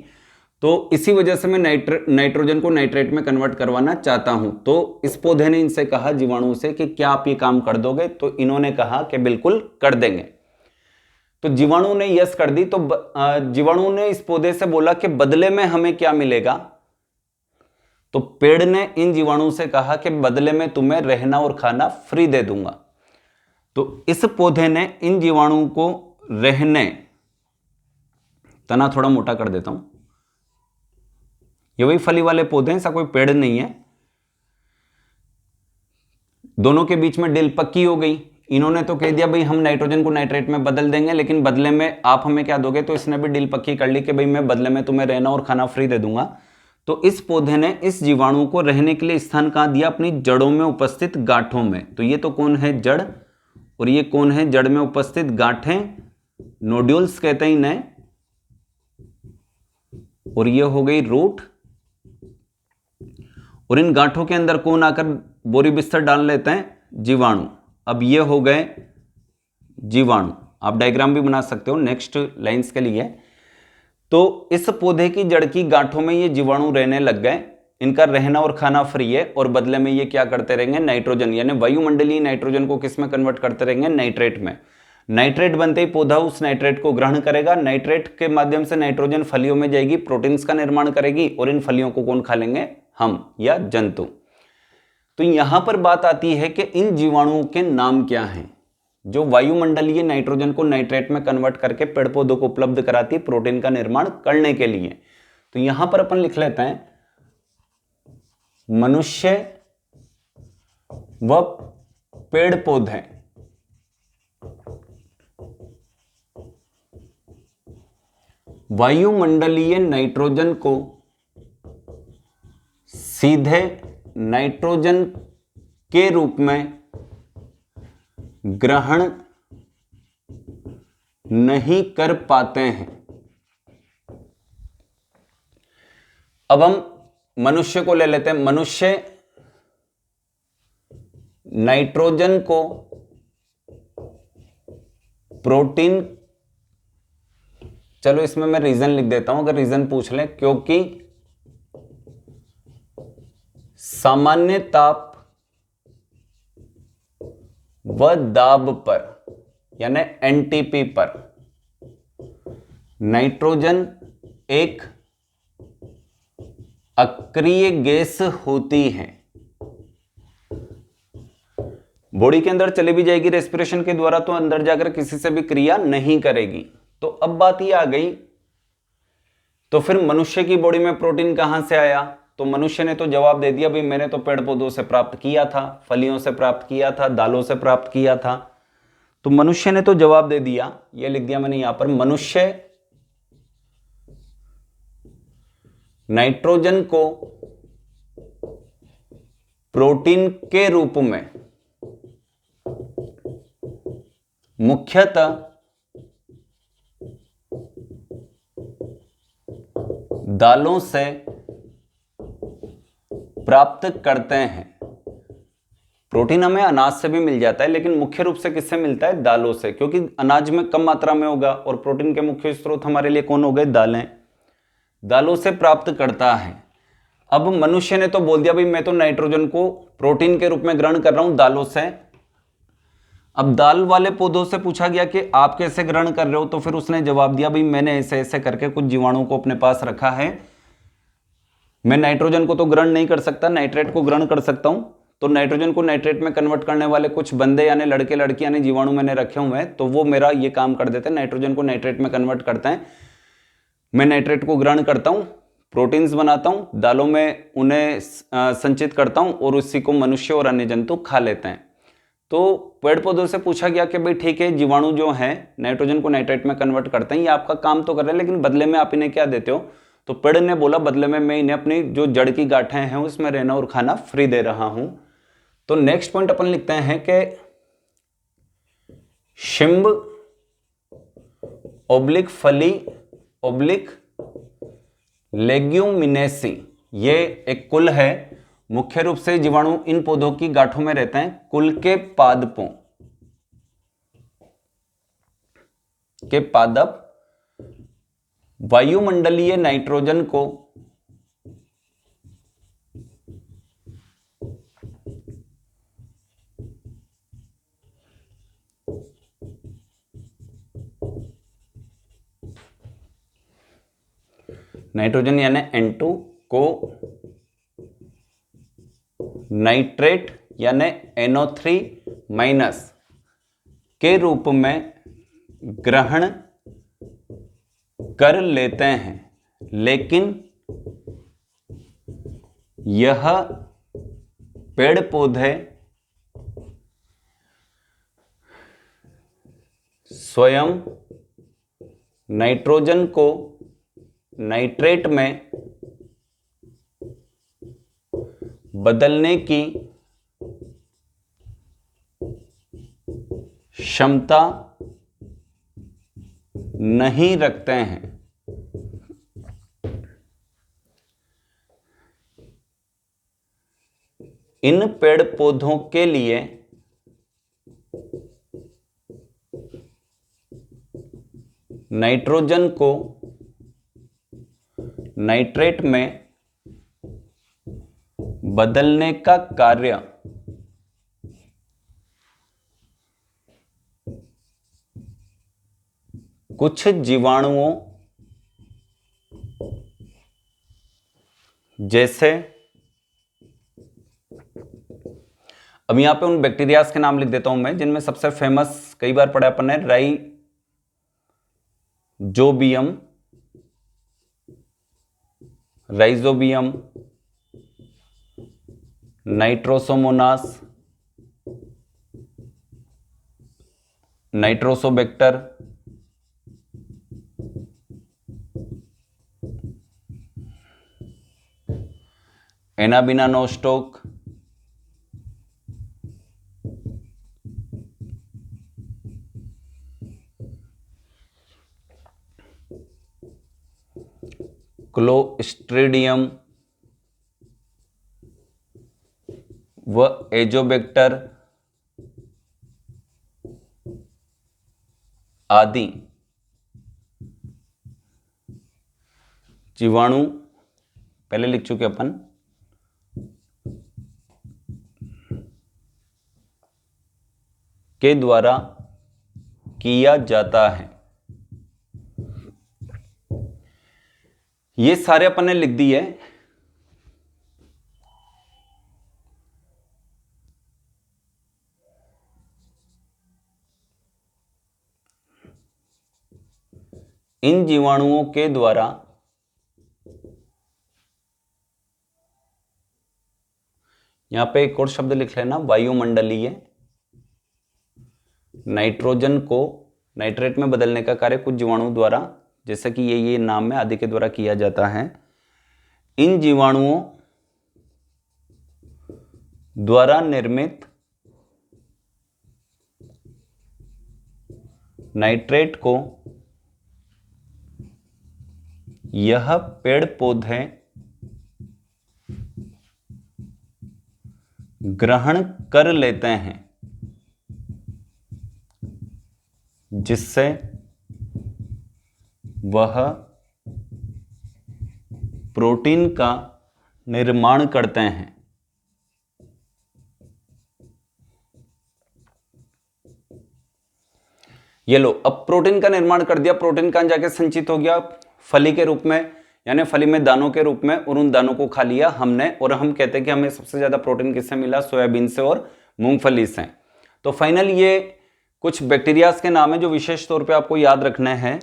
Speaker 1: तो इसी वजह से मैं नाइट्रोजन को नाइट्रेट में कन्वर्ट करवाना चाहता हूं। तो इस पौधे ने इनसे कहा, जीवाणु से, कि क्या आप ये काम कर दोगे? तो इन्होंने कहा कि बिल्कुल कर देंगे। तो जीवाणु ने यस कर दी। तो जीवाणु ने इस पौधे से बोला कि बदले में हमें क्या मिलेगा? तो पेड़ ने इन जीवाणु से कहा कि बदले में तुम्हें रहना और खाना फ्री दे दूंगा। तो इस पौधे ने इन जीवाणुओं को रहने, तना थोड़ा मोटा कर देता हूं, ये वही फली वाले पौधे हैं, ऐसा कोई पेड़ नहीं है। दोनों के बीच में डील पक्की हो गई। इन्होंने तो कह दिया भाई हम नाइट्रोजन को नाइट्रेट में बदल देंगे, लेकिन बदले में आप हमें क्या दोगे? तो इसने भी डील पक्की कर ली कि भाई मैं बदले में तुम्हें रहना और खाना फ्री दे दूंगा। तो इस पौधे ने इस जीवाणु को रहने के लिए स्थान कहां दिया? अपनी जड़ों में उपस्थित गांठों में। तो ये तो कौन है? जड़। और ये कौन है? जड़ में उपस्थित गांठें, नोड्यूल्स कहते हैं इन्हें। और ये हो गई रूट। और इन गांठों के अंदर कौन आकर बोरी बिस्तर डाल लेते हैं? जीवाणु। अब ये हो गए जीवाणु। आप डायग्राम भी बना सकते हो नेक्स्ट लाइंस के लिए। तो इस पौधे की जड़ की गांठों में ये जीवाणु रहने लग गए, इनका रहना और खाना फ्री है, और बदले में ये क्या करते रहेंगे? नाइट्रोजन यानी वायुमंडलीय नाइट्रोजन को किस में कन्वर्ट करते रहेंगे? नाइट्रेट में। नाइट्रेट बनते ही पौधा उस नाइट्रेट को ग्रहण करेगा, नाइट्रेट के माध्यम से नाइट्रोजन फलियों में जाएगी, प्रोटीन्स का निर्माण करेगी, और इन फलियों को कौन खा लेंगे? हम या जंतु। तो यहां पर बात आती है कि इन जीवाणुओं के नाम क्या हैं जो वायुमंडलीय नाइट्रोजन को नाइट्रेट में कन्वर्ट करके पेड़ पौधों को उपलब्ध कराती है प्रोटीन का निर्माण करने के लिए। तो यहां पर अपन लिख लेते हैं मनुष्य व पेड़ पौधे। वायुमंडलीय नाइट्रोजन को सीधे नाइट्रोजन के रूप में ग्रहण नहीं कर पाते हैं। अब हम मनुष्य को ले लेते हैं। मनुष्य नाइट्रोजन को प्रोटीन, चलो इसमें मैं रीजन लिख देता हूं अगर रीजन पूछ लें, क्योंकि सामान्य ताप व दाब पर यानी एनटीपी पर नाइट्रोजन एक अक्रिय गैस होती है। बॉडी के अंदर चली भी जाएगी रेस्पिरेशन के द्वारा, तो अंदर जाकर किसी से भी क्रिया नहीं करेगी। तो अब बात ये आ गई, तो फिर मनुष्य की बॉडी में प्रोटीन कहां से आया? तो मनुष्य ने तो जवाब दे दिया भाई मैंने तो पेड़ पौधों से प्राप्त किया था, फलियों से प्राप्त किया था, दालों से प्राप्त किया था। तो मनुष्य ने तो जवाब दे दिया, ये लिख दिया मैंने यहां पर, मनुष्य नाइट्रोजन को प्रोटीन के रूप में मुख्यतः दालों से प्राप्त करते हैं। प्रोटीन हमें अनाज से भी मिल जाता है, लेकिन मुख्य रूप से किससे मिलता है? दालों से, क्योंकि अनाज में कम मात्रा में होगा और प्रोटीन के मुख्य स्रोत हमारे लिए कौन हो गए? दालें। दालों से प्राप्त करता है। अब मनुष्य ने तो बोल दिया भाई मैं तो नाइट्रोजन को प्रोटीन के रूप में ग्रहण कर रहा हूं दालों से। अब दाल वाले पौधों से पूछा गया कि आप कैसे ग्रहण कर रहे हो? तो फिर उसने जवाब दिया भाई मैंने ऐसे ऐसे करके कुछ जीवाणुओं को अपने पास रखा है, मैं नाइट्रोजन को तो ग्रहण नहीं कर सकता, नाइट्रेट को ग्रहण कर सकता हूं। तो नाइट्रोजन को नाइट्रेट में कन्वर्ट करने वाले कुछ बंदे यानी लड़के लड़की यानी जीवाणु मैंने रखे हुए हैं, तो वो मेरा ये काम कर देते हैं, नाइट्रोजन को नाइट्रेट में कन्वर्ट करते हैं। मैं नाइट्रेट को ग्रहण करता हूं, प्रोटीन्स बनाता हूं, दालों में उन्हें संचित करता हूं और उसी को मनुष्य और अन्य जंतु खा लेते हैं। तो पेड़ पौधों से पूछा गया कि भाई ठीक है, जीवाणु जो हैं नाइट्रोजन को नाइट्रेट में कन्वर्ट करते हैं, ये आपका काम तो कर रहे हैं, लेकिन बदले में आप इन्हें क्या देते हो? तो पेड़ ने बोला बदले में मैं इन्हें अपनी जो जड़ की गांठें हैं उसमें रहना और खाना फ्री दे रहा हूं। तो नेक्स्ट पॉइंट अपन लिखते हैं कि शिंब ओब्लिक फली ओब्लिक लेग्यूमिनेसी, ये एक कुल है। मुख्य रूप से जीवाणु इन पौधों की गांठों में रहते हैं। कुल के पादप वायुमंडलीय नाइट्रोजन को नाइट्रोजन यानी N2 को नाइट्रेट यानी NO3 माइनस के रूप में ग्रहण कर लेते हैं, लेकिन यह पेड़ पौधे स्वयं नाइट्रोजन को नाइट्रेट में बदलने की क्षमता नहीं रखते हैं। इन पेड़ पौधों के लिए नाइट्रोजन को नाइट्रेट में बदलने का कार्य कुछ जीवाणुओं जैसे, अब यहां पे उन बैक्टीरियाज के नाम लिख देता हूं मैं जिनमें सबसे फेमस कई बार पढ़ा अपन ने, Rhizobium, Nitrosomonas, Nitrobacter, Anabaena Nostoc, Clostridium व एजोबैक्टर आदि जीवाणु पहले लिख चुके अपन के द्वारा किया जाता है। ये सारे अपन ने लिख दिए। इन जीवाणुओं के द्वारा यहां पे एक और शब्द लिख लेना, वायुमंडलीय नाइट्रोजन को नाइट्रेट में बदलने का कार्य कुछ जीवाणुओं द्वारा, जैसा कि ये नाम है, आदि के द्वारा किया जाता है। इन जीवाणुओं द्वारा निर्मित नाइट्रेट को यह पेड़ पौधे ग्रहण कर लेते हैं, जिससे वह प्रोटीन का निर्माण करते हैं। ये लो, अब प्रोटीन का निर्माण कर दिया, प्रोटीन कहां जाके संचित हो गया? फली के रूप में, यानी फली में दानों के रूप में, और उन दानों को खा लिया हमने, और हम कहते हैं कि हमें सबसे ज्यादा प्रोटीन किससे मिला? सोयाबीन से और मूंगफली से। तो फाइनल ये कुछ बैक्टीरियाज के नाम है जो विशेष तौर पे आपको याद रखने हैं।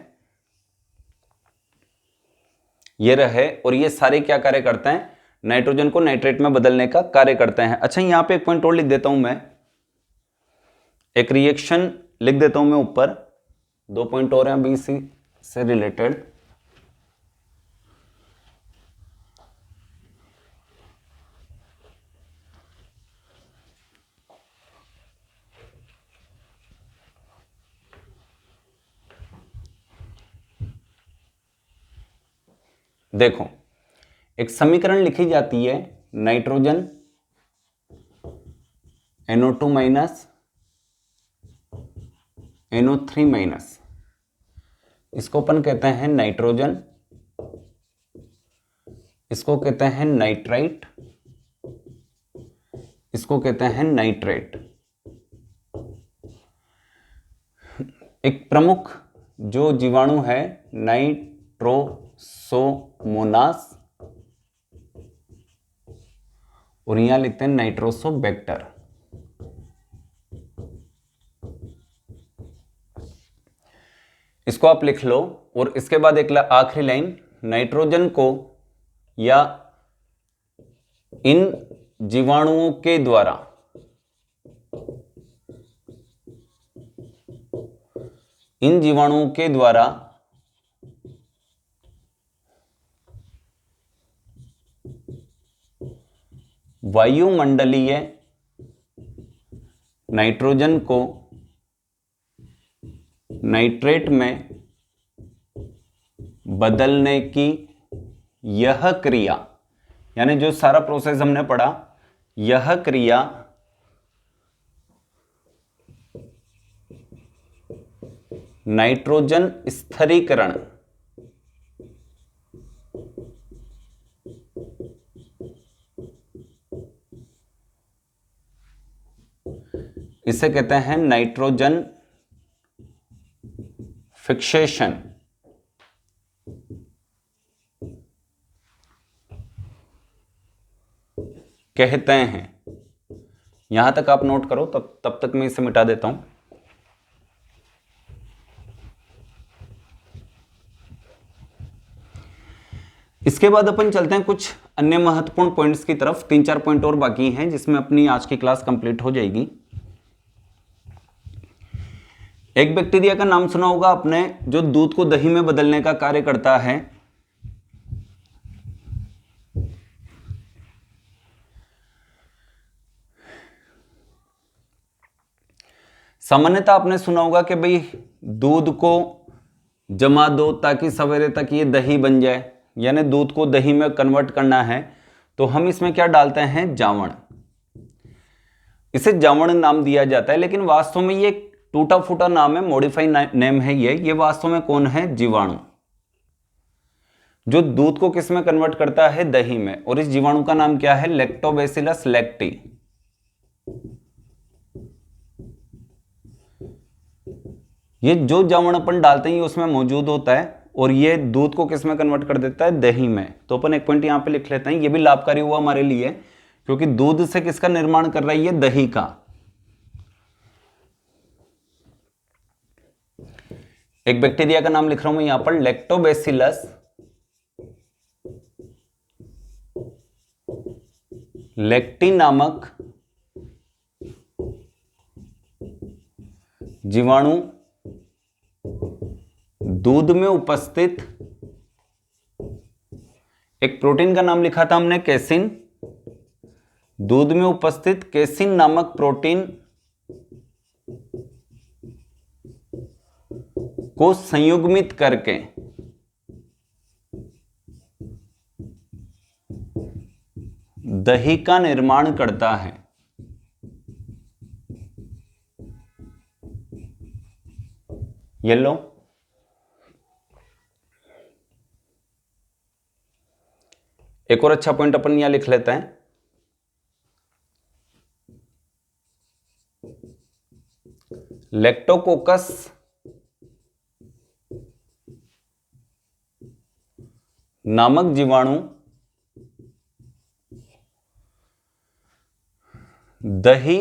Speaker 1: ये रहे, और ये सारे क्या कार्य करते हैं? नाइट्रोजन को नाइट्रेट में बदलने का कार्य करते हैं। अच्छा, यहां पे एक पॉइंट और लिख देता हूं मैं एक रिएक्शन लिख देता हूं मैं ऊपर, 2 पॉइंट और हैं बी सी से रिलेटेड। देखो, एक समीकरण लिखी जाती है, nitrogen NO2 minus NO3 minus, इसको अपन कहते हैं नाइट्रोजन, इसको कहते हैं नाइट्राइट, इसको कहते हैं नाइट्रेट। एक प्रमुख जो जीवाणु है नाइट्रोसोमोनास, और यहां लिखते हैं नाइट्रोसोबैक्टर। इसको आप लिख लो। और इसके बाद एक आखिरी लाइन, नाइट्रोजन को या इन जीवाणुओं के द्वारा वायुमंडलीय नाइट्रोजन को नाइट्रेट में बदलने की यह क्रिया, यानी जो सारा प्रोसेस हमने पढ़ा, यह क्रिया नाइट्रोजन स्थिरीकरण इसे कहते हैं नाइट्रोजन फिक्सेशन। कहते हैं, यहां तक आप नोट करो, तब तक मैं इसे मिटा देता हूं। इसके बाद अपन चलते हैं कुछ अन्य महत्वपूर्ण पॉइंट्स की तरफ। 3-4 पॉइंट और बाकी हैं जिसमें अपनी आज की क्लास कंप्लीट हो जाएगी। एक बैक्टीरिया का नाम सुना होगा आपने, जो दूध को दही में बदलने का कार्य करता है। सामान्यतः आपने सुना होगा कि भाई दूध को जमा दो ताकि सवेरे तक ये दही बन जाए, यानी दूध को दही में कन्वर्ट करना है, तो हम इसमें क्या डालते हैं, जावण। इसे जावण नाम दिया जाता है, लेकिन वास्तव में ये टूटा फूटा नाम है, मॉडिफाइड नेम है ये वास्तव में कौन है, जीवाणु, जो दूध को किस में कन्वर्ट करता है, दही में। और इस जीवाणु का नाम क्या है, लैक्टोबैसिलस लैक्टी। ये जो जावण अपन डालते हैं ये उसमें मौजूद होता है, और ये दूध को किस में कन्वर्ट कर देता है, दही में। तो अपन एक पॉइंट यहां पे लिख लेते हैं, ये भी लाभकारी हुआ हमारे लिए, क्योंकि दूध से किसका निर्माण कर रही है, दही का। एक बैक्टीरिया का नाम लिख रहा हूं मैं यहां पर, लैक्टोबैसिलस लैक्टी नामक जीवाणु दूध में उपस्थित एक प्रोटीन का नाम लिखा था हमने, कैसिन। दूध में उपस्थित कैसिन नामक प्रोटीन को संयुग्मित करके दही का निर्माण करता है। ये लो, एक और अच्छा पॉइंट अपन यहां लिख लेते हैं, लैक्टोकोकस नामक जीवाणु दही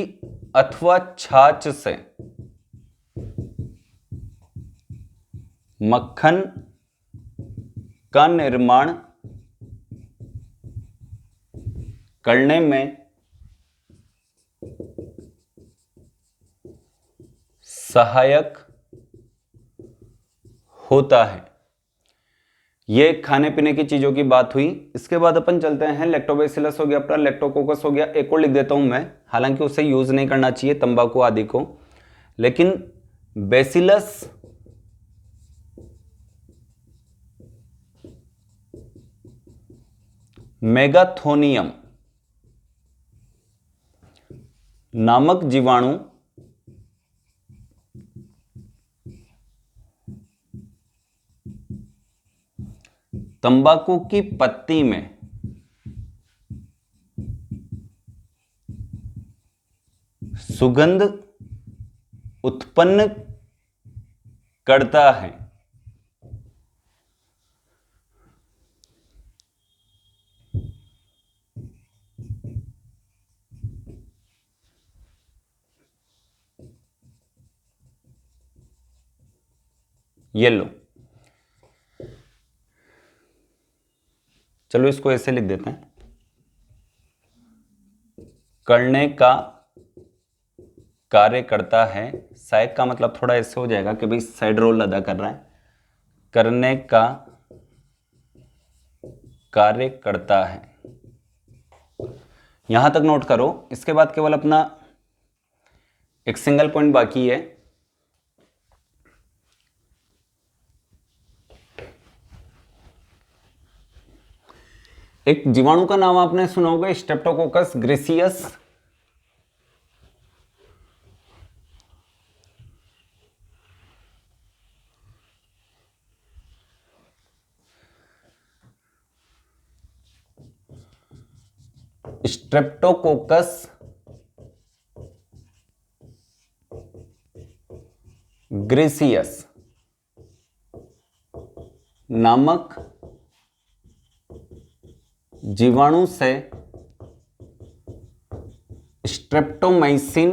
Speaker 1: अथवा छाछ से मक्खन का निर्माण करने में सहायक होता है। ये खाने पीने की चीजों की बात हुई। इसके बाद अपन चलते हैं, लैक्टोबैसिलस हो गया अपना, लैक्टोकोकस हो गया, एक और लिख देता हूं मैं, हालांकि उसे यूज नहीं करना चाहिए तंबाकू आदि को, लेकिन बैसिलस मेगाथोनियम नामक जीवाणु तंबाकू की पत्ती में सुगंध उत्पन्न करता है। ये लो, चलो इसको ऐसे लिख देते हैं, करने का कार्य करता है। सहायक का मतलब थोड़ा ऐसे हो जाएगा कि भाई साइड रोल अदा कर रहा है, करने का कार्य करता है, यहां तक नोट करो। इसके बाद केवल अपना एक सिंगल पॉइंट बाकी है, एक जीवाणु का नाम आपने सुना होगा, स्ट्रेप्टोकोकस ग्रेसियस। स्ट्रेप्टोकोकस ग्रेसियस नामक जीवाणु से स्ट्रेप्टोमाइसिन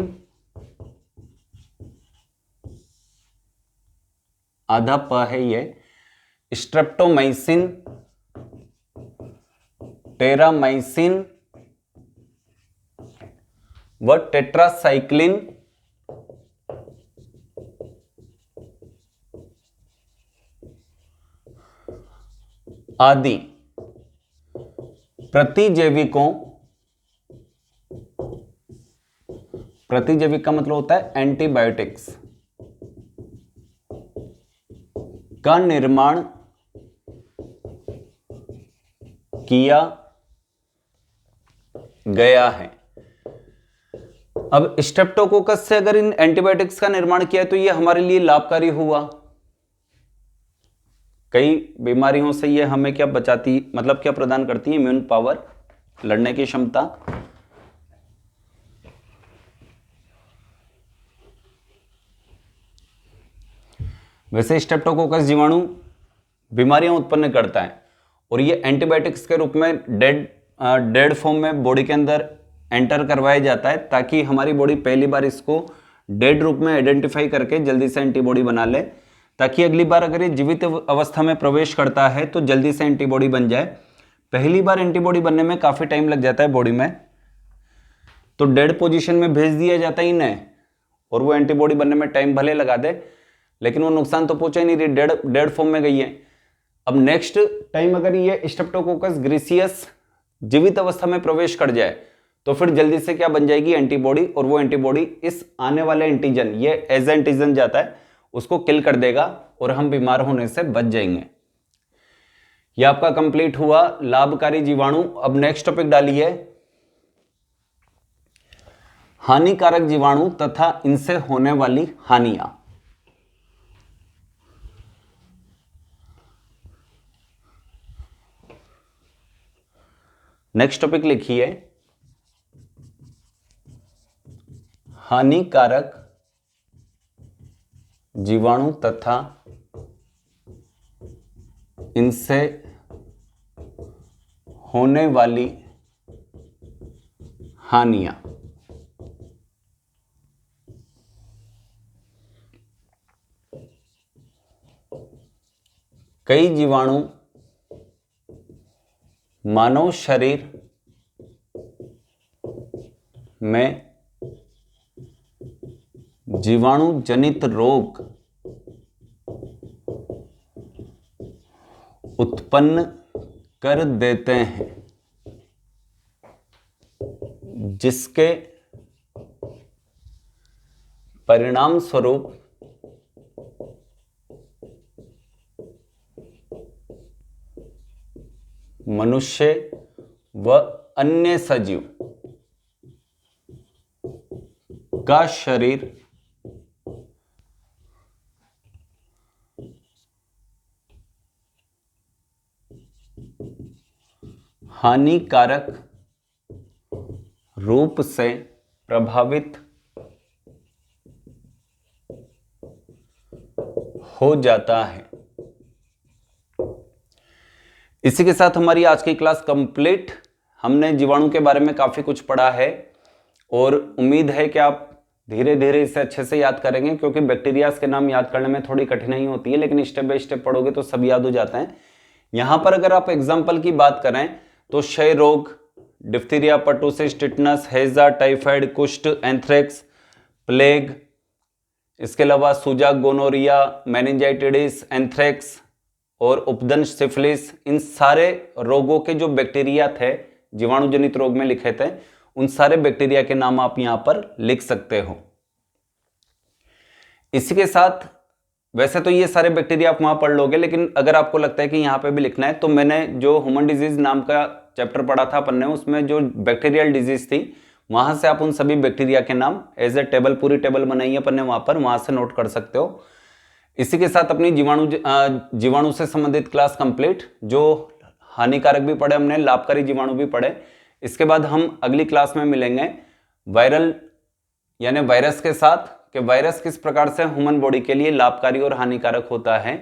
Speaker 1: आधा प है, ये स्ट्रेप्टोमाइसिन, टेरामाइसिन व टेट्रासाइक्लिन आदि प्रतिजैविकों, प्रतिजैविक का मतलब होता है एंटीबायोटिक्स, का निर्माण किया गया है। अब स्ट्रेप्टोकोकस से अगर इन एंटीबायोटिक्स का निर्माण किया तो ये हमारे लिए लाभकारी हुआ। कई बीमारियों से ये हमें क्या बचाती, मतलब क्या प्रदान करती है, इम्यून पावर, लड़ने की क्षमता। वैसे स्ट्रेप्टोकोकस जीवाणु बीमारियां उत्पन्न करता है और ये एंटीबायोटिक्स के रूप में डेड फॉर्म में बॉडी के अंदर एंटर करवाया जाता है, ताकि हमारी बॉडी पहली बार इसको डेड रूप में आइडेंटिफाई करके जल्दी से एंटीबॉडी बना ले, ताकि अगली बार अगर ये जीवित अवस्था में प्रवेश करता है तो जल्दी से एंटीबॉडी बन जाए। पहली बार एंटीबॉडी बनने में काफी टाइम लग जाता है बॉडी में, तो डेड पोजीशन में भेज दिया जाता है इन्हें, और वो एंटीबॉडी बनने में टाइम भले लगा दे लेकिन वो नुकसान तो पहुंचा ही नहीं रही, डेड फॉर्म में गई है। अब नेक्स्ट टाइम अगर ये स्ट्रेप्टोकोकस ग्रेसियस जीवित अवस्था में प्रवेश कर जाए तो फिर जल्दी से क्या बन जाएगी, एंटीबॉडी, और वो एंटीबॉडी इस आने वाले एंटीजन, ये एज एंटीजन जाता है, उसको किल कर देगा और हम बीमार होने से बच जाएंगे। यह आपका कंप्लीट हुआ लाभकारी जीवाणु। अब नेक्स्ट टॉपिक डालिए, हानिकारक जीवाणु तथा इनसे होने वाली हानियां। नेक्स्ट टॉपिक लिखिए, हानिकारक जीवाणु तथा इनसे होने वाली हानियां। कई जीवाणु मानव शरीर में जीवाणु जनित रोग उत्पन्न कर देते हैं, जिसके परिणाम स्वरूप मनुष्य व अन्य सजीव का शरीर हानिकारक रूप से प्रभावित हो जाता है। इसी के साथ हमारी आज की क्लास कंप्लीट। हमने जीवाणु के बारे में काफी कुछ पढ़ा है और उम्मीद है कि आप धीरे धीरे इसे अच्छे से याद करेंगे, क्योंकि बैक्टीरियाज के नाम याद करने में थोड़ी कठिनाई होती है, लेकिन स्टेप बाय स्टेप पढ़ोगे तो सब याद हो जाते हैं। यहां पर अगर आप एग्जाम्पल की बात करें तो क्षय रोग, डिप्थीरिया, पर्टुसिस, टिटनस, हैजा, टाइफाइड, कुष्ठ, एंथ्रेक्स, प्लेग, इसके अलावा सूजा, गोनोरिया, मेनिंजाइटिस, एंथ्रेक्स और उपदंश, सिफिलिस, इन सारे रोगों के जो बैक्टीरिया थे जीवाणु जनित रोग में लिखे थे, उन सारे बैक्टीरिया के नाम आप यहां पर लिख सकते हो। इसी के साथ वैसे तो ये सारे बैक्टीरिया आप वहां पढ़ लोगे, लेकिन अगर आपको लगता है कि यहां पे भी लिखना है तो मैंने जो ह्यूमन डिजीज नाम का चैप्टर पढ़ा था अपन ने, उसमें जो बैक्टीरियल डिजीज थी वहां से आप उन सभी बैक्टीरिया के नाम एज ए टेबल, पूरी टेबल बनाई है अपन ने वहां पर, वहां से नोट कर सकते हो। इसी के साथ अपनी जीवाणु से संबंधित क्लास कंप्लीट। जो हानिकारक भी पढ़े हमने, लाभकारी जीवाणु भी पढ़े। इसके बाद हम अगली क्लास में मिलेंगे वायरल यानी वायरस के साथ, कि वायरस किस प्रकार से ह्यूमन बॉडी के लिए लाभकारी और हानिकारक होता है।